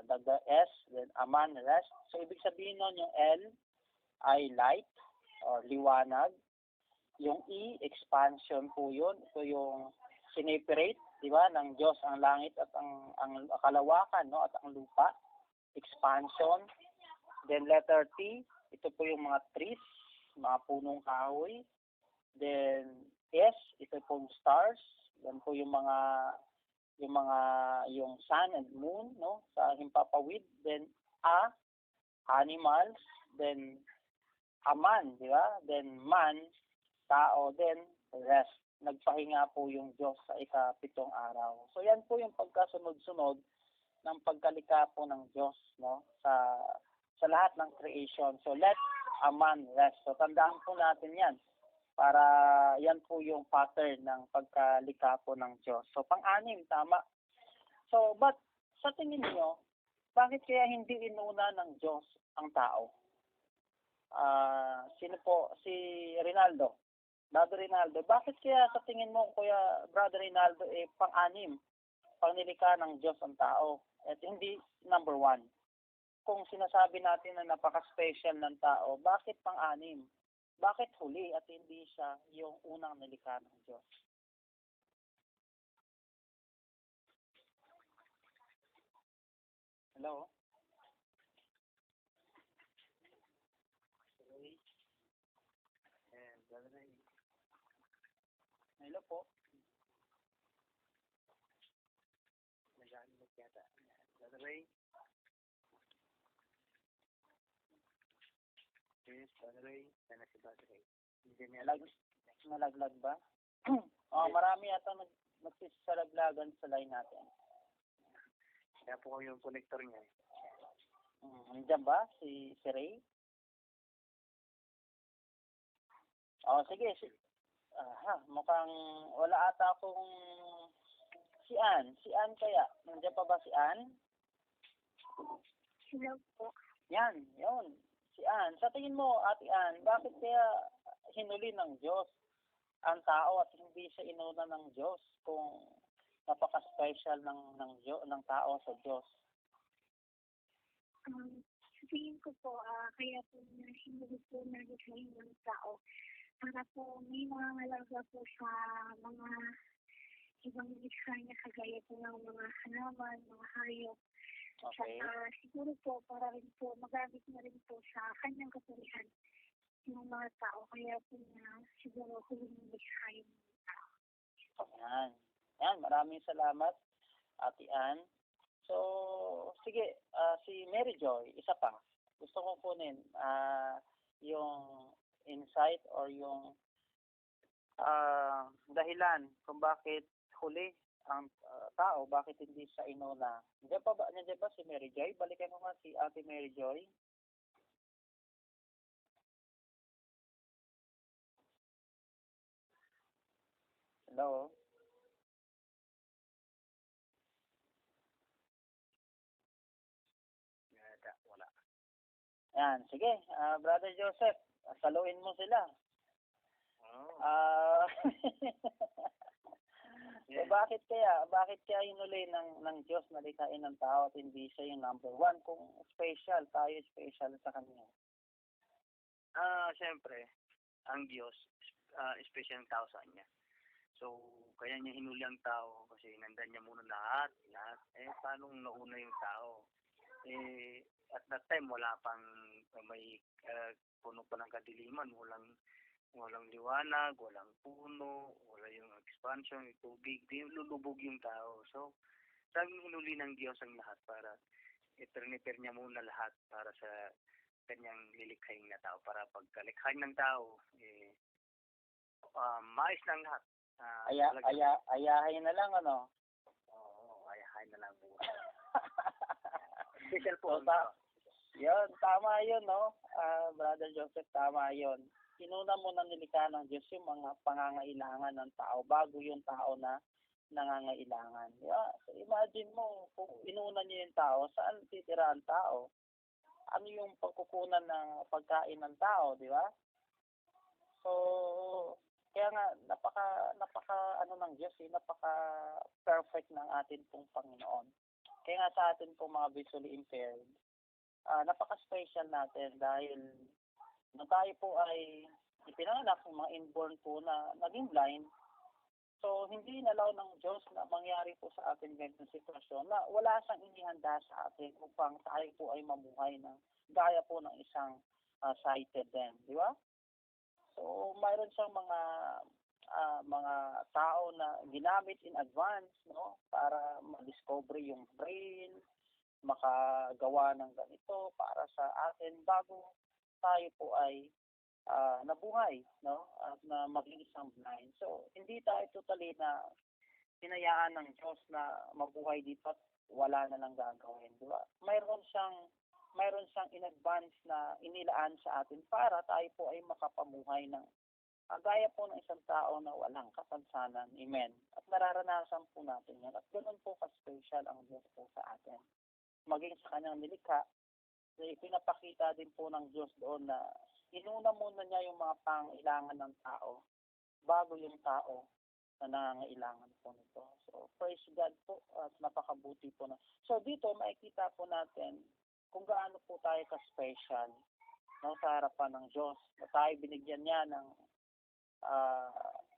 the S, then a man rest. So, ibig sabihin nun, yung L ay light or liwanag. Yung E, expansion po yun. Ito yung sineperate, di ba, ng Diyos ang langit at ang kalawakan, no, at ang lupa. Expansion. Then letter T, ito po yung mga trees, mga punong kahoy. Then S, ito po yung stars. Yan po yung sun and moon, no, sa himpapawid. Then A, animals. Then a man, di ba? Then man, tao. Then rest. Nagpahinga po yung Diyos sa ika-7 araw. So yan po yung pagkasunod-sunod ng pagkalikha po ng Diyos, no, sa lahat ng creation. So let a man rest. So tandaan po natin yan para yan po yung pattern ng pagkalikha po ng Diyos. So pang-anim, tama. So but sa tingin niyo, bakit kaya hindi inuna ng Diyos ang tao? Sino po? Si Rinaldo. Brother Rinaldo, bakit kaya sa tingin mo, Kuya Brother Rinaldo, pang-anim, pangnilikha ng Diyos ang tao, at hindi number 1? Kung sinasabi natin na napaka-special ng tao, bakit pang-anim? Bakit huli at hindi siya yung unang nilikha ng Diyos? Hello? Hello po. Nag-aanimot yata. Brother Ray. Yes, Brother Ray. Sana si Brother Ray. Nalaglag ba? Marami yata nagsisalaglagan sa line natin. Kaya po yung connector niya. Nandiyan ba si Ray? Sige. Mukhang wala ata akong si Ann. Si Ann kaya? Nandiyan pa ba si Ann? Hello po. Yan, yun. Si Ann. Sa tingin mo, Ate Ann, bakit kaya hinuli ng Diyos ang tao at hindi siya inuna ng Diyos kung napaka-special ng tao sa Diyos? Sa tingin ko po, kaya po na hindi po nalikhain ng tao para po may mangangalaga po sa mga ibang likha niya kagaya po ng mga halaman, mga hayop. Okay. Siguro po para rin po magamit na rin po sa kanyang kapurihan yung mga tao. Kaya po na siguro huling likha yung mga tao. Yan. Yan, maraming salamat, Ate Ann. So, sige, si Mary Joy, isa pa. Gusto kong kunin yung insight or yung dahilan kung bakit huli ang tao, bakit hindi siya inuna. Nandiyan ba si Mary Joy? Balikan mo nga si Ate Mary Joy. Hello? Wala. Yan, sige. Brother Joseph, saluin mo sila. Oh. So, bakit kaya hinuli ng Diyos na likhain ng tao at hindi siya yung number one kung special, tayo special sa Kanya? Siyempre, ang Diyos, special ng tao sa Kanya. So, kaya niya hinuli ang tao kasi nandan niya muna lahat. Paano nauna yung tao? At that time, wala pang may puno pa ng kadiliman, walang liwanag, walang puno, wala yung expansion, yung tubig, lulubog yung tao. So, laging hinuli ng Diyos ang lahat para i-prepare niya muna lahat para sa kanyang lilikhaing na tao. Para pagkalikhain ng tao, maayos ng lahat. Ayahin na lang, ano? Oo, ayahin na lang po. Special po. Yun, tama yun, no? Brother Joseph, tama yun. Inuna mo na nilikha ng Diyos yung mga pangangailangan ng tao bago yung tao na nangangailangan. So imagine mo, kung inuna niyo yung tao, saan titira ang tao? Ano yung pagkukunan ng pagkain ng tao, di ba? So, kaya nga, napaka ng Diyos, napaka perfect ng atin pong Panginoon. Kaya nga sa atin pong mga visually impaired, napaka-special natin dahil na tayo po ay ipinanganak ng mga inborn po na naging blind. So, hindi inalaw ng Diyos na mangyari po sa atin ganitong sitwasyon na wala siyang inihanda sa atin upang tayo po ay mamuhay ng gaya po ng isang sighted din. Di ba? So, mayroon siyang mga tao na ginamit in advance, no, para ma-discover yung brain, makagawa ng ganito para sa atin bago tayo po ay nabuhay, no, at na maging isang blind. So, hindi tayo totally na hinayaan ng Diyos na mabuhay dito at wala na lang gagawin, di ba? Mayroon siyang in advance na inilaan sa atin para tayo po ay makapamuhay ng gaya po ng isang tao na walang kapansanan. Amen. At nararanasan po natin yan. At ganoon po ka-special ang Diyos po sa atin. Maging sa kanyang nilikha, pinapakita din po ng Diyos doon na inuna muna niya yung mga pangailangan ng tao bago yung tao na nangangailangan po nito. So, praise God po at napakabuti po na. So, dito makikita po natin kung gaano po tayo ka-special, no, sa harapan ng Diyos. Na tayo binigyan niya ng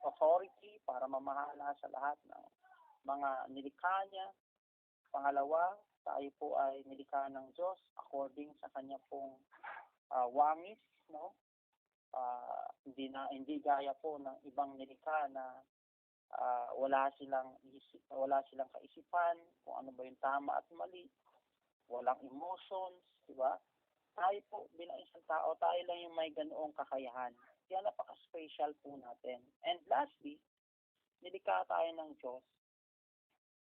authority para mamahala sa lahat ng mga nilikha niya. Pangalawa, tayo po ay nilikha ng Diyos according sa kanya pong wangis, no? Hindi gaya po ng ibang nilikha na wala silang kaisipan kung ano ba yung tama at mali, walang emotions, di ba? Tayo po bilang isang tao, tayo lang yung may ganoong kakayahan. Kaya napaka-special po natin. And lastly, nilikha tayo ng Diyos.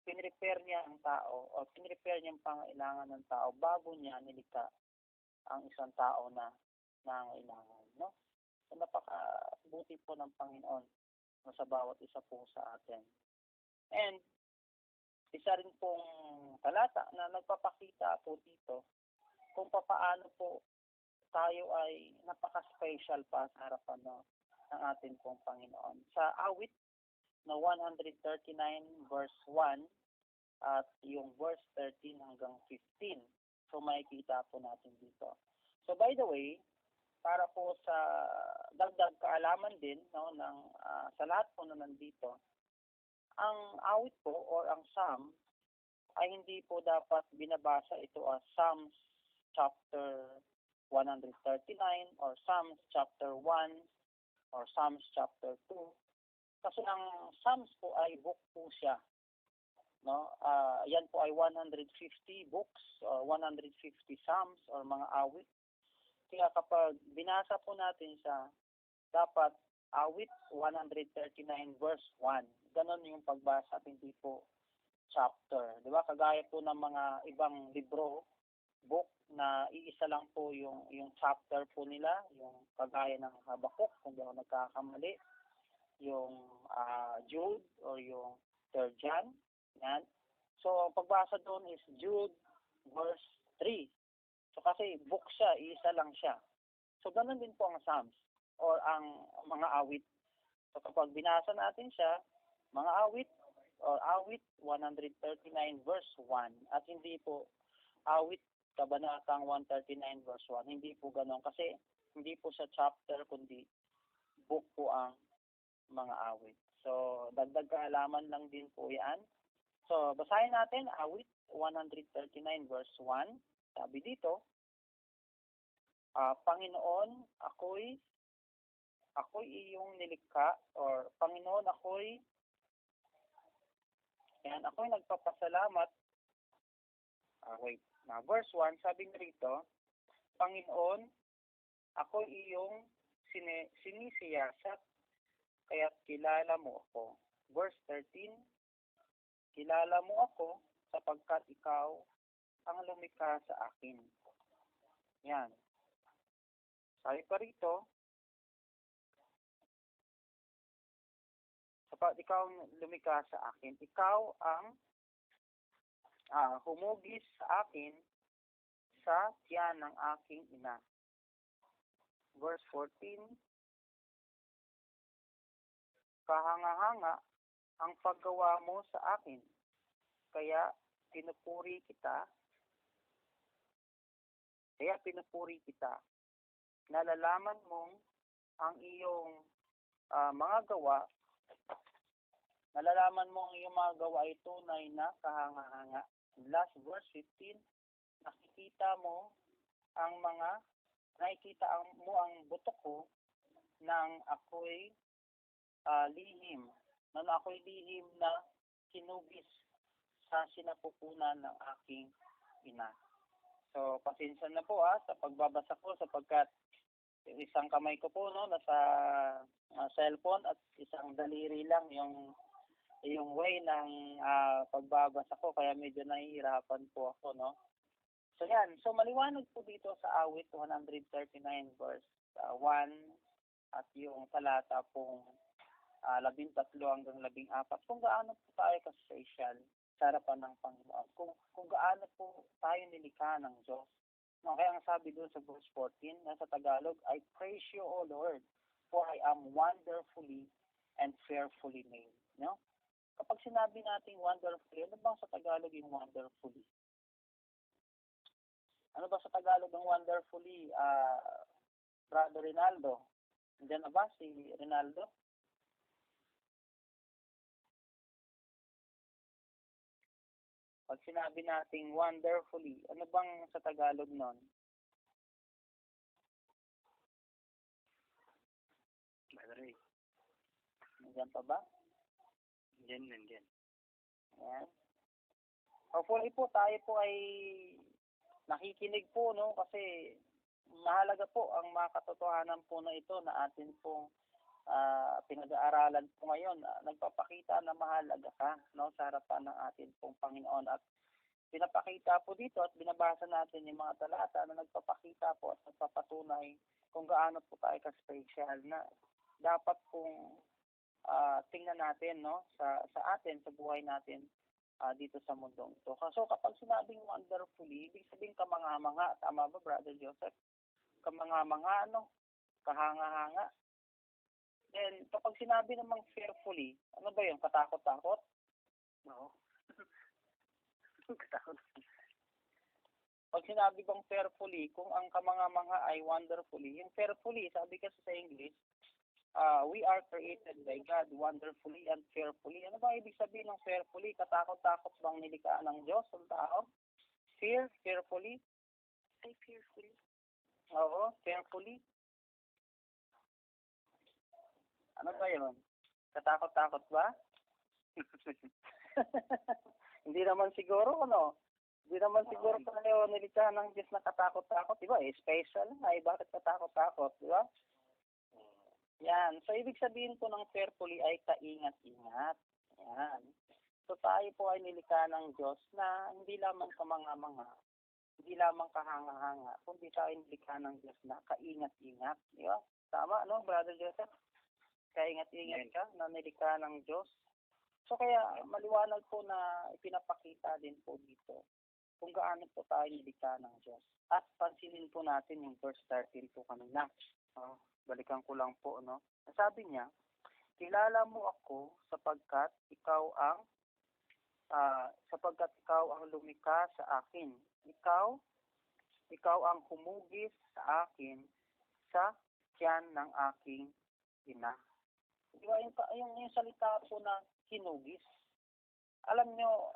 Pinrepare niya ang tao o pinrepare niya ang pangailangan ng tao bago niya nilikha ang isang tao na nangailangan, no? So, napakabuti po ng Panginoon sa bawat isa po sa atin. And isa rin pong talata na nagpapakita po dito kung paano po tayo ay napaka-special pa sa harapan ng ating pong Panginoon. Sa awit na 139 verse 1 at yung verse 13 hanggang 15. So makikita po natin dito. So by the way, para po sa dagdag kaalaman din sa lahat po na nandito, ang awit po or ang psalm ay hindi po dapat binabasa ito as Psalms chapter 139 or Psalms chapter 1 or Psalms chapter 2. Kasi ang Psalms po ay book po siya. Yan po ay 150 books or 150 Psalms or mga awit. Kaya kapag binasa po natin siya, dapat awit 139 verse 1. Ganon yung pagbasa at hindi po chapter. Di ba? Kagaya po ng mga ibang libro, book na iisa lang po yung chapter po nila, yung kagaya ng Habakuk, kung di ako nagkakamali, yung Jude or yung 3rd John. Yan. So, pagbasa doon is Jude verse 3. So, kasi book siya, iisa lang siya. So, ganun din po ang Psalms or ang mga awit. So, kapag binasa natin siya, mga awit or awit 139 verse 1 at hindi po awit kabanatang 139 verse 1. Hindi po ganun kasi hindi po sa chapter kundi book po ang mga awit. So, dagdag kaalaman lang din po yan. So, basahin natin awit 139 verse 1. Sabi dito, Panginoon, ako'y iyong nilikha or Panginoon, ako'y nagpapasalamat. Verse 1, sabi niya rito, Panginoon, ako'y iyong sinisiyasat, kaya't kilala mo ako. Verse 13, kilala mo ako sapagkat ikaw ang lumikha sa akin. Yan. Sabi pa rito, sapagkat ikaw ang lumikha sa akin, ikaw ang humugis sa akin sa tiyan ng aking ina. Verse 14, kahanga-hanga ang paggawa mo sa akin, kaya pinupuri kita. Nalalaman mong ang iyong mga gawa, ay tunay na kahanga-hanga. Last verse 15, nakikita mo ang buto ko nang ako'y lihim na kinubis sa sinapupunan ng aking ina. So, pasensya na po sa pagbabasa ko sapagkat isang kamay ko po nasa cellphone at isang daliri lang yung way ng pagbabasa ko kaya medyo nahihirapan po ako, So yan, so maliwanag po dito sa awit 139 verse 1 at yung talata pong 13 hanggang 14 kung gaano po tayo ka-special sa harapan ng Panginoon. Kung gaano po tayo nilikha ng Diyos. Kaya ang sabi doon sa verse 14 nasa Tagalog, I praise you, O Lord, for I am wonderfully and fearfully made. Kapag sinabi natin wonderfully, ano bang sa Tagalog yung wonderfully? Ano ba sa Tagalog ng wonderfully, Brother Rinaldo? Nandiyan na ba si Rinaldo? Pag sinabi nating wonderfully, ano bang sa Tagalog nun? Brother, Nandiyan pa ba? Nandiyan. Ayan. Hopefully po, tayo po ay nakikinig po, kasi mahalaga po ang makatotohanan po na ito na atin pong pinag-aaralan po ngayon. Nagpapakita na mahalaga ka sa harapan ng atin pong Panginoon at pinapakita po dito at binabasa natin yung mga talata na nagpapakita po at nagpapatunay kung gaano po tayo ka-special na dapat pong tingnan natin sa atin, sa buhay natin dito sa mundong ito. So kapag sinabing wonderfully, ibig sabihin kamangha-mangha. Tama ba, Brother Joseph? Kamangha-mangha, kahanga-hanga. And kapag sinabi namang fearfully, ano ba yun? Katakot-takot? Oo. Katakot. Pag sinabi bang fearfully, kung ang kamanga-manga ay wonderfully, yung fearfully, sabi kasi sa English, we are created by God wonderfully and fearfully. Ano ba ibig sabihin ng fearfully? Katakot-takot bang nilikhaan ng Diyos ang tao? Fearfully? Ay, fearfully. Oo, fearfully. Ano ba yun? Katakot-takot ba? Hindi naman siguro, ano? Hindi naman siguro tayo nilikha ng Diyos na katakot-takot. Diba? Special na. Bakit katakot-takot? Diba? Yan. So, ibig sabihin po ng fearfully ay kaingat-ingat. Yan. So, tayo po ay nilikha ng Diyos na hindi lamang kamanga-manga, hindi lamang kahanga-hanga, kundi tayo nilikha ng Diyos na kaingat-ingat. Diba? Tama, no, Brother Joseph? Kaingat-ingat ka na nilikha ng Diyos. So, kaya maliwanag po na ipinapakita din po dito kung gaano po tayo nilikha ng Diyos. At pansinin po natin yung verse 13 po kanina. Balikan ko lang po, no? Sabi niya, kilala mo ako sapagkat ikaw ang lumikha sa akin. Ikaw ang humugis sa akin sa tiyan ng aking ina. Diba, yung salita po na hinugis. Alam nyo,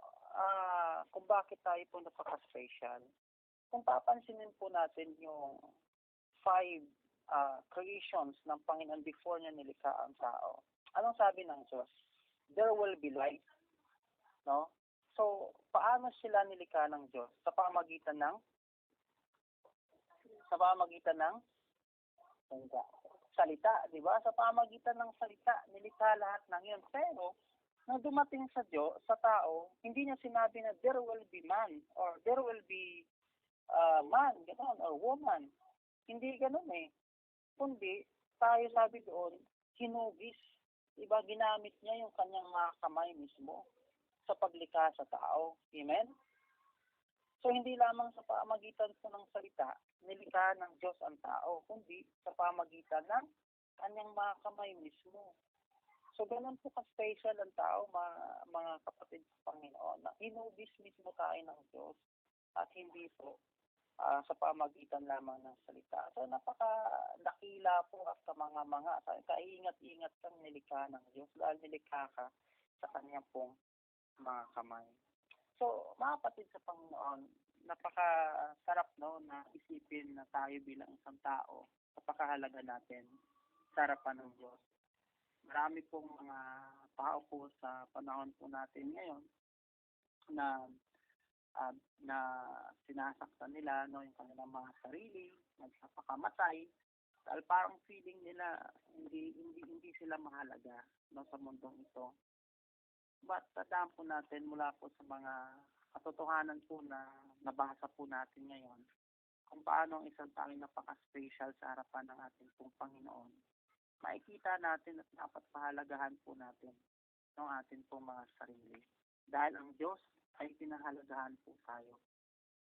kung bakit tayo po napaka-special. Kung papansinin po natin yung 5 creations ng Panginoon before niya nilikha ang tao. Anong sabi ng Diyos? There will be light. No? So, paano sila nilikha ng Diyos? Sa pamagitan ng salita, di ba? Sa pamagitan ng salita, nilikha lahat ng yun. Pero, nung dumating sa Diyos, sa tao, hindi niya sinabi na there will be man or there will be man, gano'n, or woman. Hindi gano'n eh. Kundi, tayo sabi doon, hinugis. Diba, ginamit niya yung kanyang mga kamay mismo sa paglikha sa tao. Amen? So, hindi lamang sa pamagitan po ng salita, nilikha ng Diyos ang tao, kundi sa pamagitan ng kanyang mga kamay mismo. So, ganun po ka-special ang tao, mga kapatid sa Panginoon, na hinugis mismo tayo ng Diyos at hindi po sa pamagitan lamang ng salita. So, napaka-dakila po at kamanga-manga. Kaingat-ingat kang nilikha ng Diyos dahil nilikha ka sa kanyang pong mga kamay. So, mga kapatid sa Panginoon, napaka-sarap no, na isipin na tayo bilang isang tao, napakahalaga natin sa harapan ng Diyos. Marami pong mga tao po sa panahon po natin ngayon na sinasaktan nila no, yung kanilang mga sarili, nagpapakamatay, dahil parang feeling nila hindi sila mahalaga no, sa mundong ito. But tandaan po natin mula po sa mga katotohanan po na nabasa po natin ngayon kung paano ang isang tao napaka-special sa harapan ng ating pong Panginoon. Makikita natin at dapat pahalagahan po natin ng ating pong mga sarili. Dahil ang Diyos ay pinahalagahan po tayo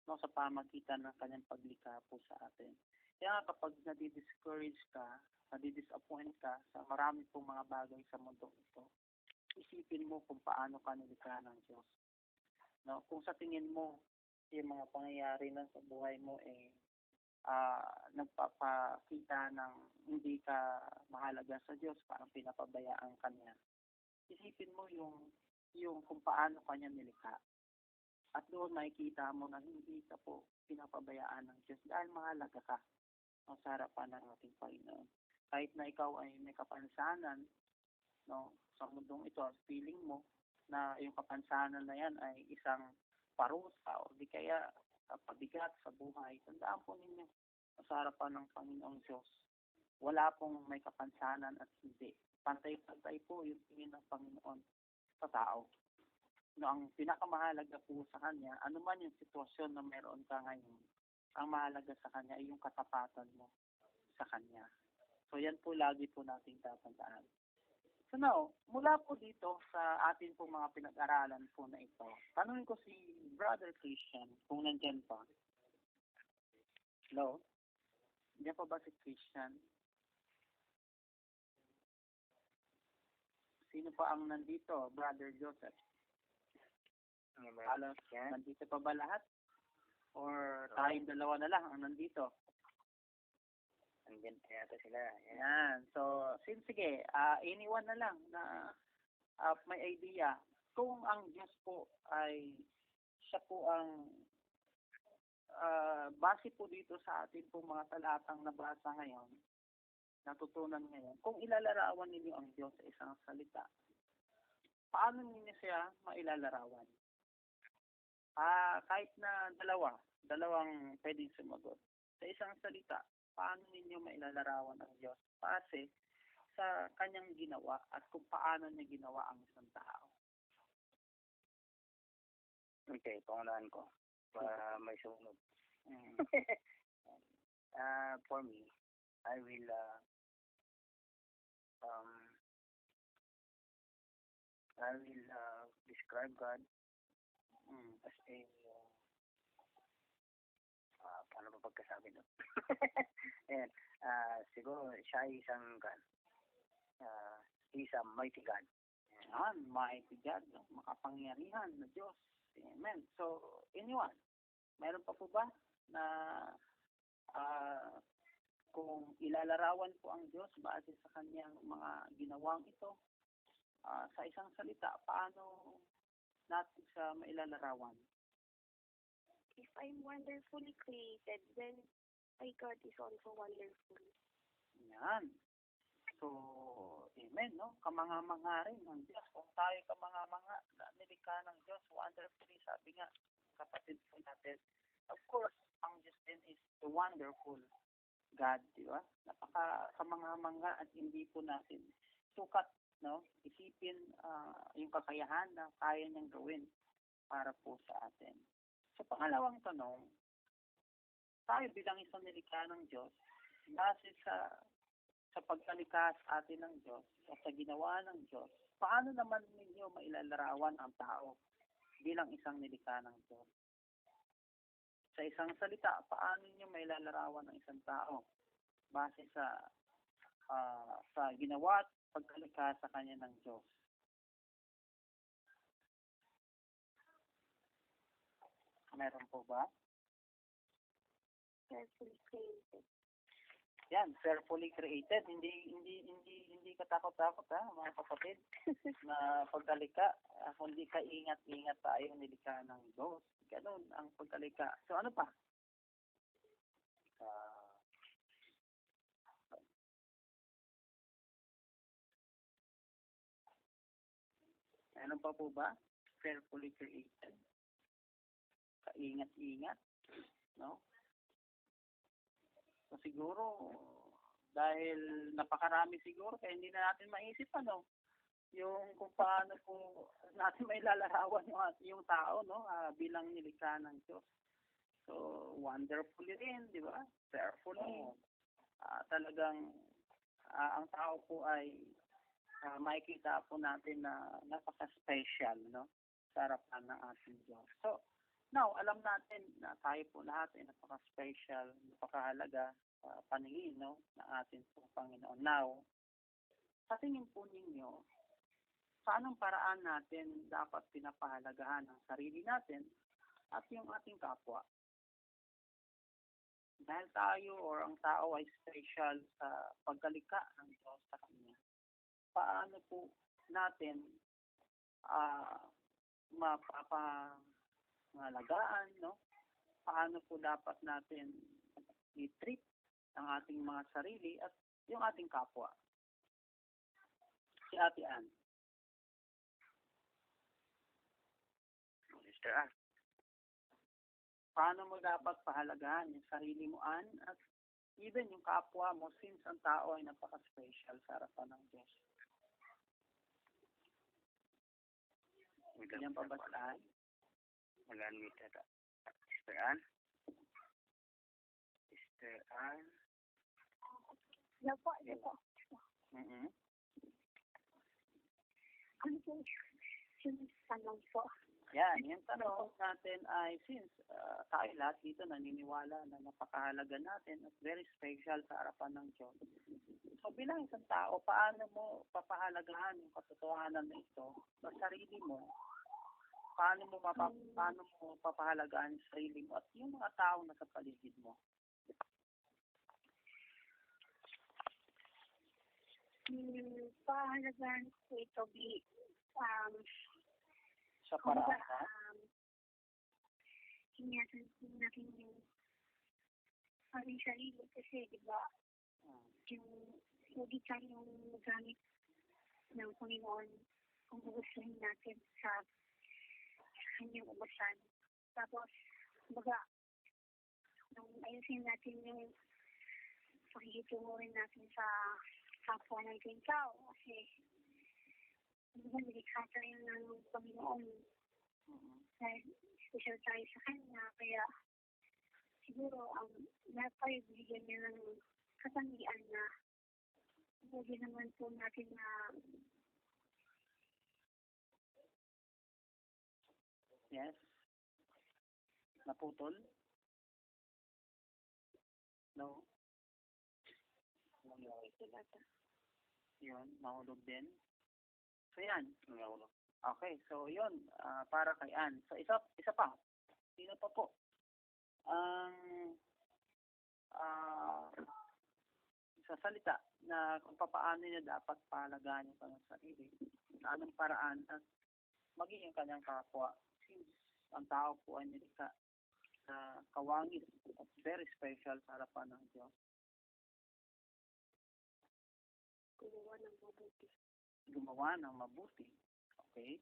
no, sa pamagitan ng kanyang paglikha po sa atin. Kaya kapag nadi-discourage ka, nadi-disappoint ka sa marami pong mga bagay sa mundo ito, isipin mo kung paano ka nilikha ng Diyos. No, kung sa tingin mo, yung mga pangyayari na sa buhay mo nagpapakita ng hindi ka mahalaga sa Diyos, parang pinapabayaan ka niya. Isipin mo yung kung paano kanya nilikha. At doon makikita mo na hindi ka po pinapabayaan ng Diyos dahil mahalaga ka sa harapan ng ating Panginoon. Kahit na ikaw ay may kapansanan no, sa mundong ito, feeling mo na yung kapansanan na yan ay isang parusa o di kaya pabigat sa buhay. Tandaan po ninyo sa harapan ng Panginoong Diyos, wala pong may kapansanan at hindi. Pantay-pantay po yung tingin ng Panginoon sa tao. No, ang pinakamahalaga po sa Kanya, ano man yung sitwasyon na meron ka ngayon, ang mahalaga sa Kanya ay yung katapatan mo sa Kanya. So yan po lagi po nating tatandaan. So now, mula po dito sa atin pong mga pinag-aralan po na ito, tanungin ko si Brother Christian kung nandyan pa. Hello? Nandiyan pa ba si Christian? Sino pa ang nandito, Brother Joseph? Halos nandito pa ba lahat? Or tayong dalawa na lang ang nandito? Andyan kaya ito sila. Yan. So, sige, anyone na lang na may idea. Kung ang Diyos po ay siya po ang base po dito sa ating po mga talatang nabasa ngayon, natutunan ngayon, kung ilalarawan ninyo ang Diyos sa isang salita, paano ninyo siya mailalarawan? Kahit na dalawang pwedeng sumagot. Sa isang salita, paano ninyo mailalarawan ang Diyos? Base sa kanyang ginawa at kung paano niya ginawa ang isang tao. Okay, pangunahan ko. Para may sumunod. For me, I will describe God as a paano ba pagkasabi doon? Ayan, siguro siya ay isang God. He's a mighty God. Yan, mighty God, makapangyarihan na Diyos. Amen. So, anyone, meron pa po ba na kung ilalarawan po ang Diyos base sa kanyang mga ginawang ito, sa isang salita, paano natin siya mailalarawan? If I'm wonderfully created, then my God is also wonderful. Yan. So, amen, no? Kamanga-manga rin ng Diyos. Kung tayo kamanga-manga na nilikha ng Diyos, wonderfully, sabi nga, kapatid po natin. Of course, ang Diyos din is the wonderful God, di ba? Napaka-kamanga-manga at hindi po natin sukat, no? Isipin yung kakayahan na kaya niyang gawin para po sa atin. So, pangalawang tanong, tayo bilang isang nilikha ng Diyos, base sa pagkalikha sa atin ng Diyos at sa ginawa ng Diyos, paano naman ninyo mailalarawan ang tao bilang isang nilikha ng Diyos? Sa isang salita, paano ninyo mailalarawan ang isang tao base sa ginawa at pagkalikha sa kanya ng Diyos? Meron po ba? Carefully created. Yan, carefully created. Hindi katakot-takot mga kapatid. Na pagkalika, kundi kaingat-ingat tayo nilikha ng Diyos. Ganun ang pagkalika. So ano pa? Ano pa po ba? Carefully created. Kaingat-ingat, no? So siguro dahil napakarami siguro kaya hindi na natin maisip yung kung paano po natin mailalarawan yung tao, no, bilang nilikha ng Diyos. So wonderfully rin, di ba? Carefully. Talagang ang tao po ay makikita po natin na napaka-special, no, sa harapan ng ating Diyos. So now, alam natin na tayo po lahat ay napaka-special, napakahalaga paningin, no, ng ating po Panginoon. Now, sa tingin po ninyo, sa anong paraan natin dapat pinapahalagahan ang sarili natin at yung ating kapwa? Dahil tayo or ang tao ay special sa pagkalikha ng Diyos sa Kanya, paano po natin mapapangalagaan, no? Paano po dapat natin i-treat ang ating mga sarili at yung ating kapwa? Si Ate Ann. Mr. Ann. Paano mo dapat pahalagahan yung sarili mo, Ann, at even yung kapwa mo since ang tao ay napaka-special sa harapan ng Diyos? Yan pa ba saan? Mag-unmute ata. Mr. Ann? Mr. Ann? Yan po. Mm-hmm. Ano po yung tanong po? Yan, yung tanong natin ay since tayo lahat dito naniniwala na napakahalaga natin at very special sa harapan ng Diyos. So bilang isang tao, paano mo papahalagahan yung katotohanan na ito sa sarili mo? Paano mo papahalagahan yung sarili mo at yung mga tao na sa paligid mo? Pahalagahan ko ito Sa paraan na? ingatan natin yung ating sarili kasi, di ba, yung hindi tayong gamit ng Panginoon kung gugustuhin natin sa kanyang ubasan. Tapos, baga, nung ayusin natin yung pakikitungo rin natin sa kapwa natin tao kasi diba, nilikha tayo ng Panginoon dahil special tayo sa Kanya, kaya siguro lahat tayo bigyan niya ng katangian na pwede naman po natin na Yes? Naputol? No? Yun, nahulog din. So yan. Okay, so yun, para kay Ann. So isa pa. Sino pa po? Sa salita na kung paano niya dapat pahalagaan yung kanyang sarili. Sa anong paraan at maging yung kanyang kapwa. Since ang tao po ay nilikha na kawangis at very special sa harapan ng Diyos. Gumawa ng mabuti. Okay?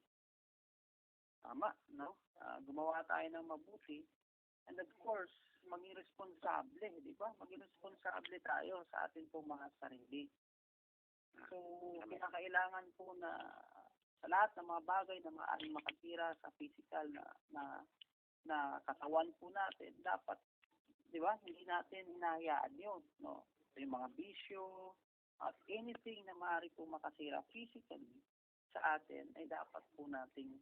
Tama, no? Gumawa tayo ng mabuti. And of course, maging responsable, di ba? Maging responsable tayo sa ating pong mga sarili. So, kinakailangan po na sa lahat ng mga bagay na maaaring makatira sa physical na katawan po natin, dapat, di ba, hindi natin hinahayaan yun, no? So, yung mga bisyo, at anything na maaari po makasira physically sa atin, ay dapat po nating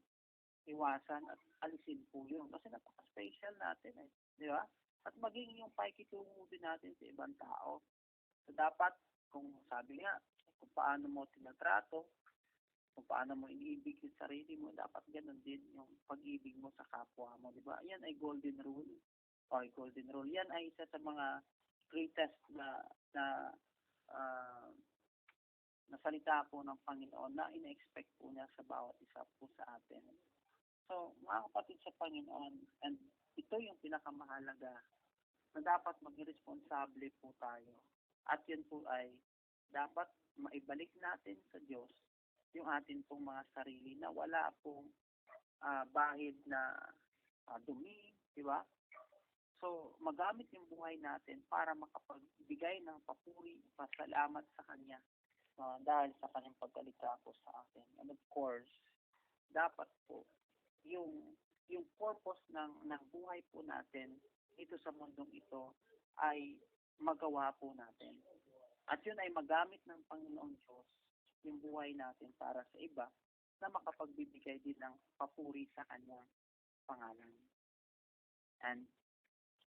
iwasan at alisin po yun. Kasi napaka-special natin, di ba? At maging yung pakikitungo din natin sa ibang tao. So, dapat, kung sabi nga, kung paano mo tinatrato, kung paano mo iniibig yung sarili mo, dapat ganun din yung pag-ibig mo sa kapwa mo, di ba? Yan ay golden rule. Golden rule. Yan ay isa sa mga greatest na salita po ng Panginoon na ina-expect po niya sa bawat isa po sa atin. So, mga kapatid sa Panginoon, and ito yung pinakamahalaga na dapat maging responsable po tayo. At yun po ay dapat maibalik natin sa Diyos yung atin pong mga sarili na wala pong bahid na dumi, di ba? So, magamit yung buhay natin para makapagbigay ng papuri, pasalamat sa Kanya dahil sa Kanyang pagkalikha po sa atin. And of course, dapat po yung purpose ng buhay po natin ito sa mundong ito ay magawa po natin. At yun ay magamit ng Panginoong Diyos yung buhay natin para sa iba na makapagbibigay din ng papuri sa Kanyang pangalan. And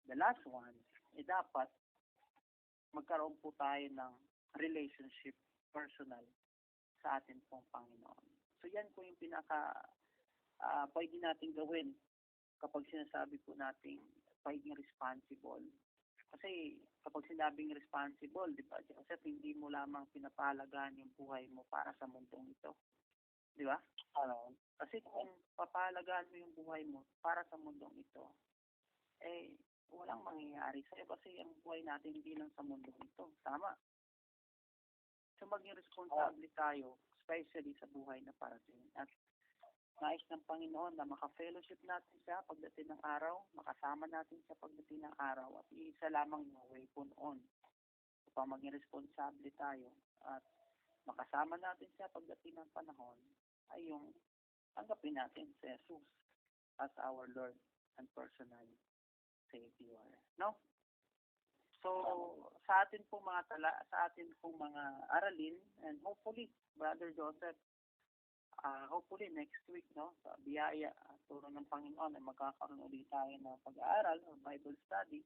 the last one, dapat magkaroon po tayo ng relationship personal sa atin pong Panginoon. So yan po yung pwede natin gawin kapag sinasabi po natin pagiging responsible. Kasi kapag sinabing responsible, di ba, Joseph, hindi mo lamang pinapahalagaan yung buhay mo para sa mundong ito. Di ba? Kasi kung papahalagaan mo yung buhay mo para sa mundong ito, walang mangyayari sa'yo kasi ang buhay natin hindi lang sa mundong ito. Tama? So maging responsable tayo, especially sa buhay na parating. At nais ng Panginoon na maka-fellowship natin siya pagdating ng araw, makasama natin siya pagdating ng araw, at isa lamang yung way po noon. Upang maging responsable tayo at makasama natin siya pagdating ng panahon, ay yung tanggapin natin si Jesus as our Lord and personal Savior. No? So, sa atin pong mga aralin, and hopefully, Brother Joseph, hopefully next week, no, sa biyaya at turo ng Panginoon ay magkakaroon ulit tayo ng pag-aaral o Bible study.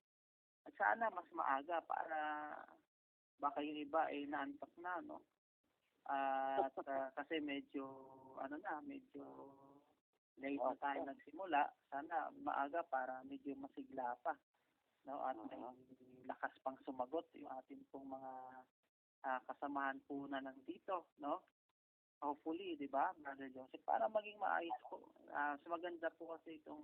At sana mas maaga para baka yung iba ay naantok na, no? At kasi medyo, medyo late na tayo nagsimula. Sana maaga para medyo masigla pa, no? At may lakas pang sumagot yung ating pong mga kasamahan po na nandito, no? Hopefully, di ba, Brother Joseph, para maging maayos po. Maganda po kasi itong,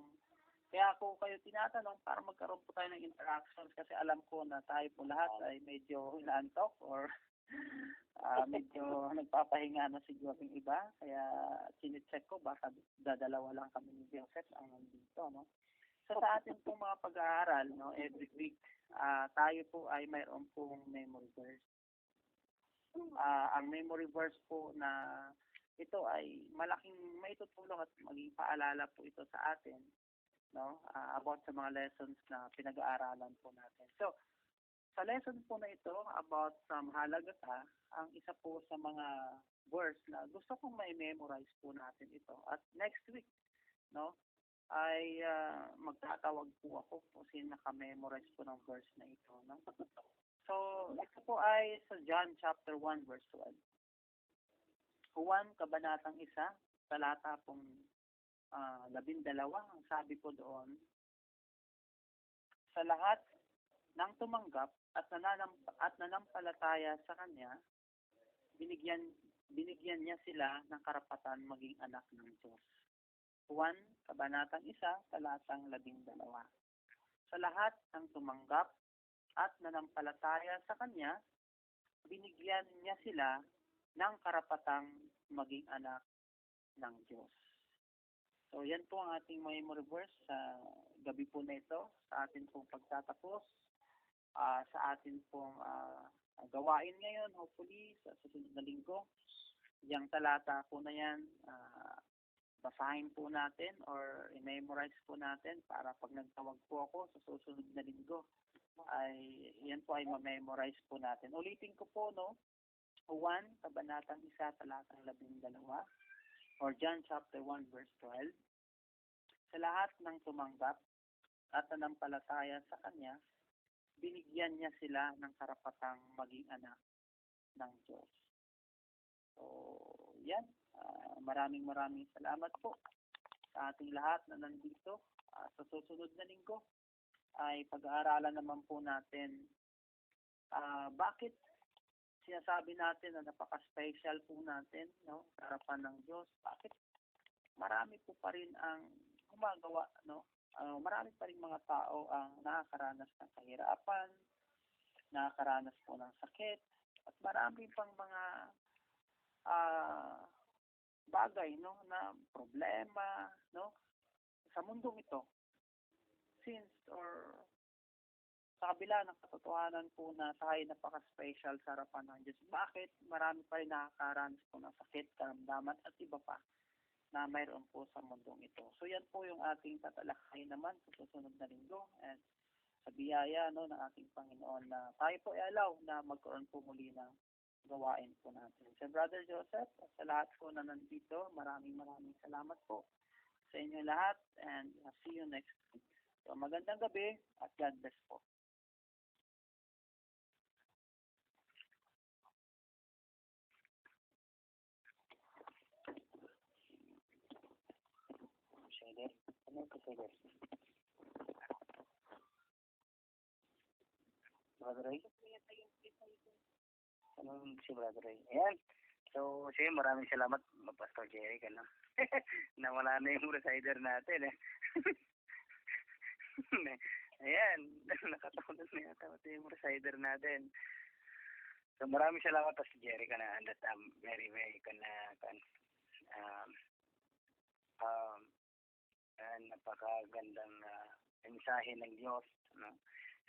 kaya ako kayo tinatanong para magkaroon po tayo ng interactions kasi alam ko na tayo po lahat ay medyo inaantok or medyo nagpapahinga na siguro yung iba. Kaya sinicheck ko baka dadalawa lang kami ni Joseph ang nandito, no? So sa ating pong mga pag-aaral, no, every week, tayo po ay mayroon pong memory verse. Ang memory verse po na ito ay malaking maitutulong at maging paalala po ito sa atin, no, about sa mga lessons na pinag-aaralan po natin. So, sa lesson po na ito about sa Mahalagata, ang isa po sa mga verse na gusto kong mai-memorize po natin ito. At next week, no, ay magtatawag po ako kung sino naka-memorize po ng verse na ito, no. So, ito po ay sa John chapter 1 verse 12. Juan, kabanatang 1, talata pong 12, ang sabi po doon, sa lahat ng tumanggap at nanampalataya sa Kanya, binigyan niya sila ng karapatan maging anak ng Diyos. Juan, kabanatang 1, talatang 12. Sa lahat ng tumanggap at nanampalataya sa Kanya, binigyan niya sila ng karapatang maging anak ng Diyos. So, yan po ang ating memory verse sa gabi po na ito, sa ating pong pagtatapos, sa ating pong gawain ngayon, hopefully, sa susunod na linggo. Yung talata po na yan, basahin po natin or i-memorize po natin para pag nagtawag po ako sa susunod na linggo, ay yan po ay ma-memorize po natin. Ulitin ko po, no, Juan, kabanatang 1, talatang 12, or John chapter 1 verse 12. Sa lahat ng tumanggap at nanampalataya sa Kanya, binigyan niya sila ng karapatang maging anak ng Diyos. So, yan. Maraming salamat po sa ating lahat na nandito. Sa susunod na linggo ay pag-aaralan naman po natin bakit sinasabi natin na napaka-special po natin, no, sa harapan ng Diyos. Bakit marami po pa rin ang gumagawa, no? Marami pa rin mga tao ang nakakaranas ng kahirapan, nakakaranas po ng sakit, at marami pang mga bagay, no, na problema, no, sa mundong ito. Since or sa kabila ng katotohanan po na tayo napaka-special sa harapan ng Diyos, bakit marami pa rin nakakaranas po ng sakit, karamdaman, at iba pa na mayroon po sa mundong ito. So yan po yung ating tatalakayin naman sa susunod na linggo. And sa biyaya, no, ng ating Panginoon na tayo po i-allow na magkaroon po muli ng gawain po natin. So Brother Joseph, sa lahat po na nandito, maraming salamat po sa inyo lahat, and see you next week. So magandang gabi at God bless po. Shader? Ano ito, Shader? Brother Ray? Ano si Brother Ray? Ayan. So, sige, maraming salamat, Pastor Jerry, ka na. Nawala na yung resider natin, eh. Ayan, nakataon na yata yung resider natin. So, maraming salamat, Pastor Jerry, ka na. And that very, napakagandang mensahe ng Diyos. No?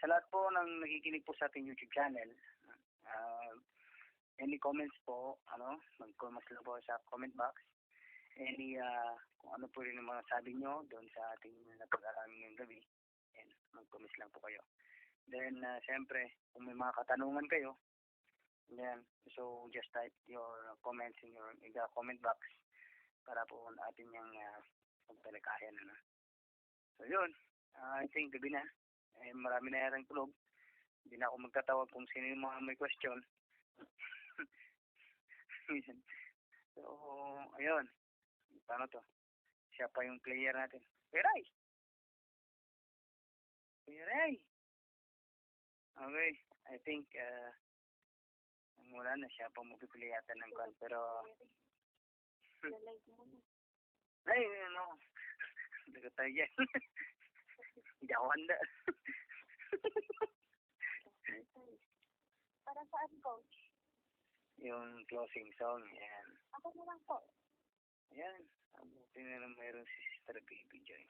Sa lahat po ng nakikinig po sa ating YouTube channel, any comments po, mag-comment lang po sa comment box. Any, kung ano po rin yung mga sabi nyo doon sa ating napag-aralan ngayong gabi, and mag-comment lang po kayo. Then, siyempre, kung may mga katanungan kayo, then, so just type your comments in the comment box para po atin yung magtalakayan, ano. So, yun. I think gabi na. Marami na yatang tulog. Hindi na ako magtatawag kung sino yung mga may question. So, ayun. Paano to? Siya pa yung player natin. Peray! Peray! Okay. I think, wala na siya pa magpipili yata ng call. Pero, ay, ano. Dagat tayo yan. Hindi ako handa. Para saan, coach? Yung closing song, yan. Ako na lang po. Ayan. Buti na lang mayroon si Sister Baby Joy.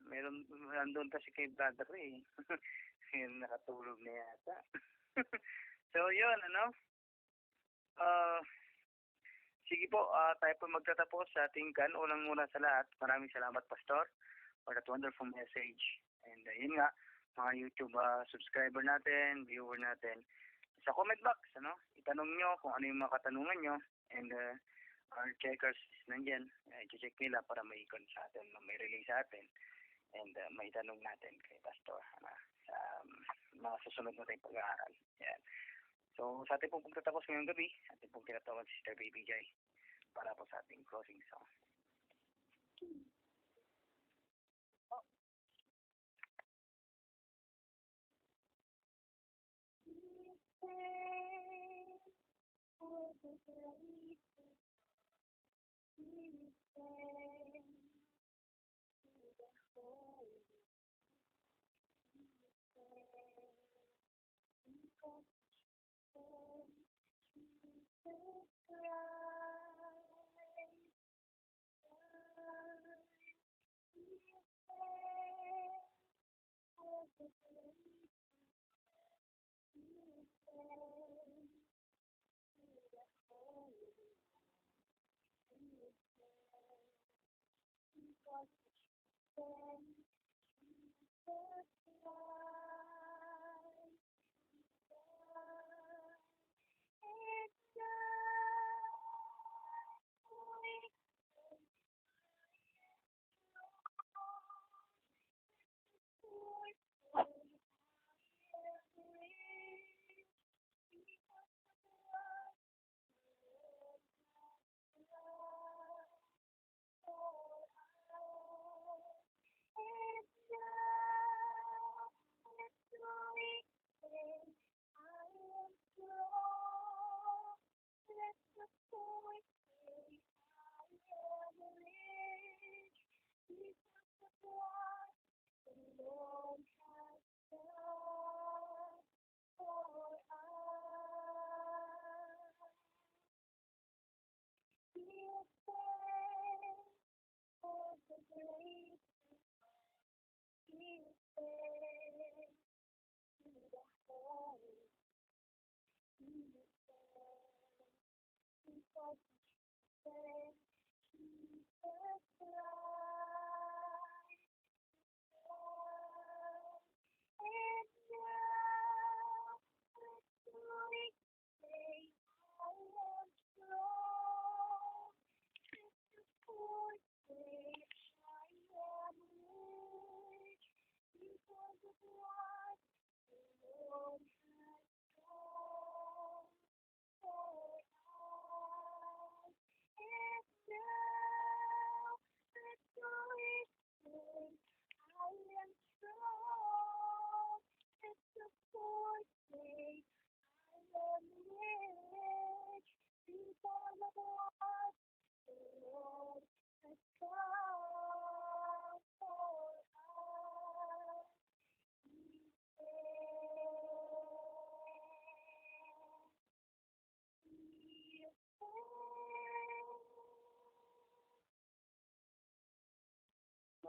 Meron, nandun kasi kay Brother eh. Yun, nakatulog na yata. So, yun, ano? Sige po, tayo po magtatapos sa ating kan. Unang-una sa lahat, maraming salamat, Pastor, for that wonderful message. And yun nga, mga YouTube subscriber natin, viewer natin, sa comment box, ano? Itanong nyo kung ano yung mga katanungan nyo. And our checkers nandyan. I-check nila para may ikon sa atin, may relay sa atin. And may tanong natin kay Pastor sa mga susunod na tayong pag-aaral. Yan. So, sa ating pong pagtatapos ngayong gabi, ating pong tinatawag si Sister Baby Jai para po sa ating closing song.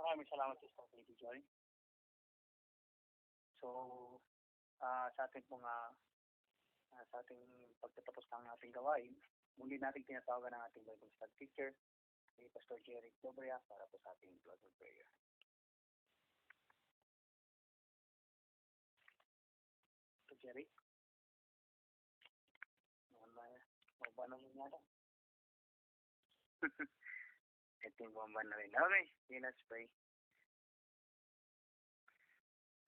Maraming salamat, Sister Baby Joy. So, sa ating pong sa ating pagtatapos ng ating gawain, muli natin tinatawagan ang ating Bible study teacher, si Pastor Jerry Dobria, para po sa ating closing prayer. Pastor Jerry? Paano mo yata? I ating buwan na rin. Okay, let's pray.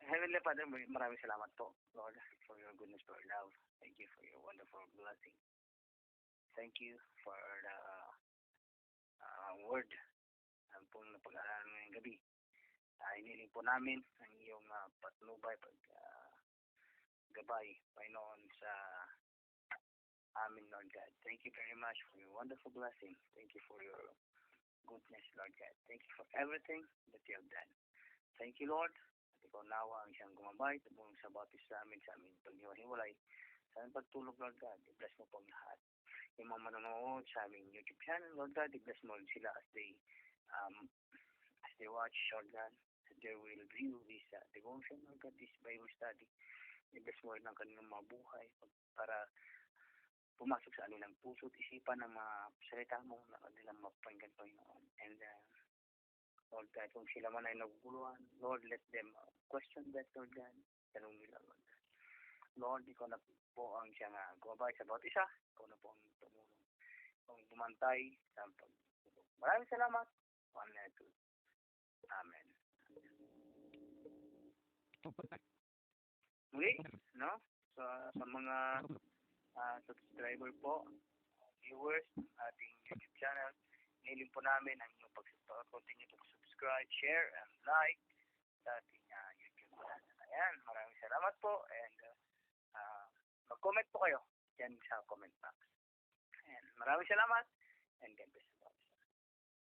Heavenly Father, maraming salamat po, Lord, for your goodness, for your love. Thank you for your wonderful blessing. Thank you for the word ang pong napag-aralan ngayong gabi. Iniling po namin ang iyong patnubay, gabay, Panginoon, sa amin, Lord God. Thank you very much for your wonderful blessing. Thank you for your goodness, Lord God. Thank you for everything that you have done. Thank you, Lord. At ikaw nawa ang siyang gumabay tabong sa batis sa amin paghiwa-hiwalay, sa aming pagtulog, Lord God. I-bless mo po ang lahat. Yung mga manonood sa aming YouTube channel, Lord God, i-bless mo sila as they watch, Lord God. They will view this devotion, Lord God, this Bible study. I-bless mo rin ang kanilang mga buhay para pumasok sa kanilang puso at isipan ng mga salita mo na kanilang mapakinggan, Panginoon. And Lord God, kung sila man ay naguguluhan, Lord, let them question that, Lord God. Tanong nila, Lord God. Lord, ikaw na po ang siyang gumabay sa bawat isa. Ikaw na po ang tumulong. Ang bumantay sa pagtulog. Maraming salamat. Amen. Muli, no? Sa mga subscriber po, viewers, ating YouTube channel, niling po namin ang inyong continue to subscribe, share, and like sa ating YouTube channel. Ayan, maraming salamat po, and mag-comment po kayo dyan sa comment box. Ayan, maraming salamat, and God bless you.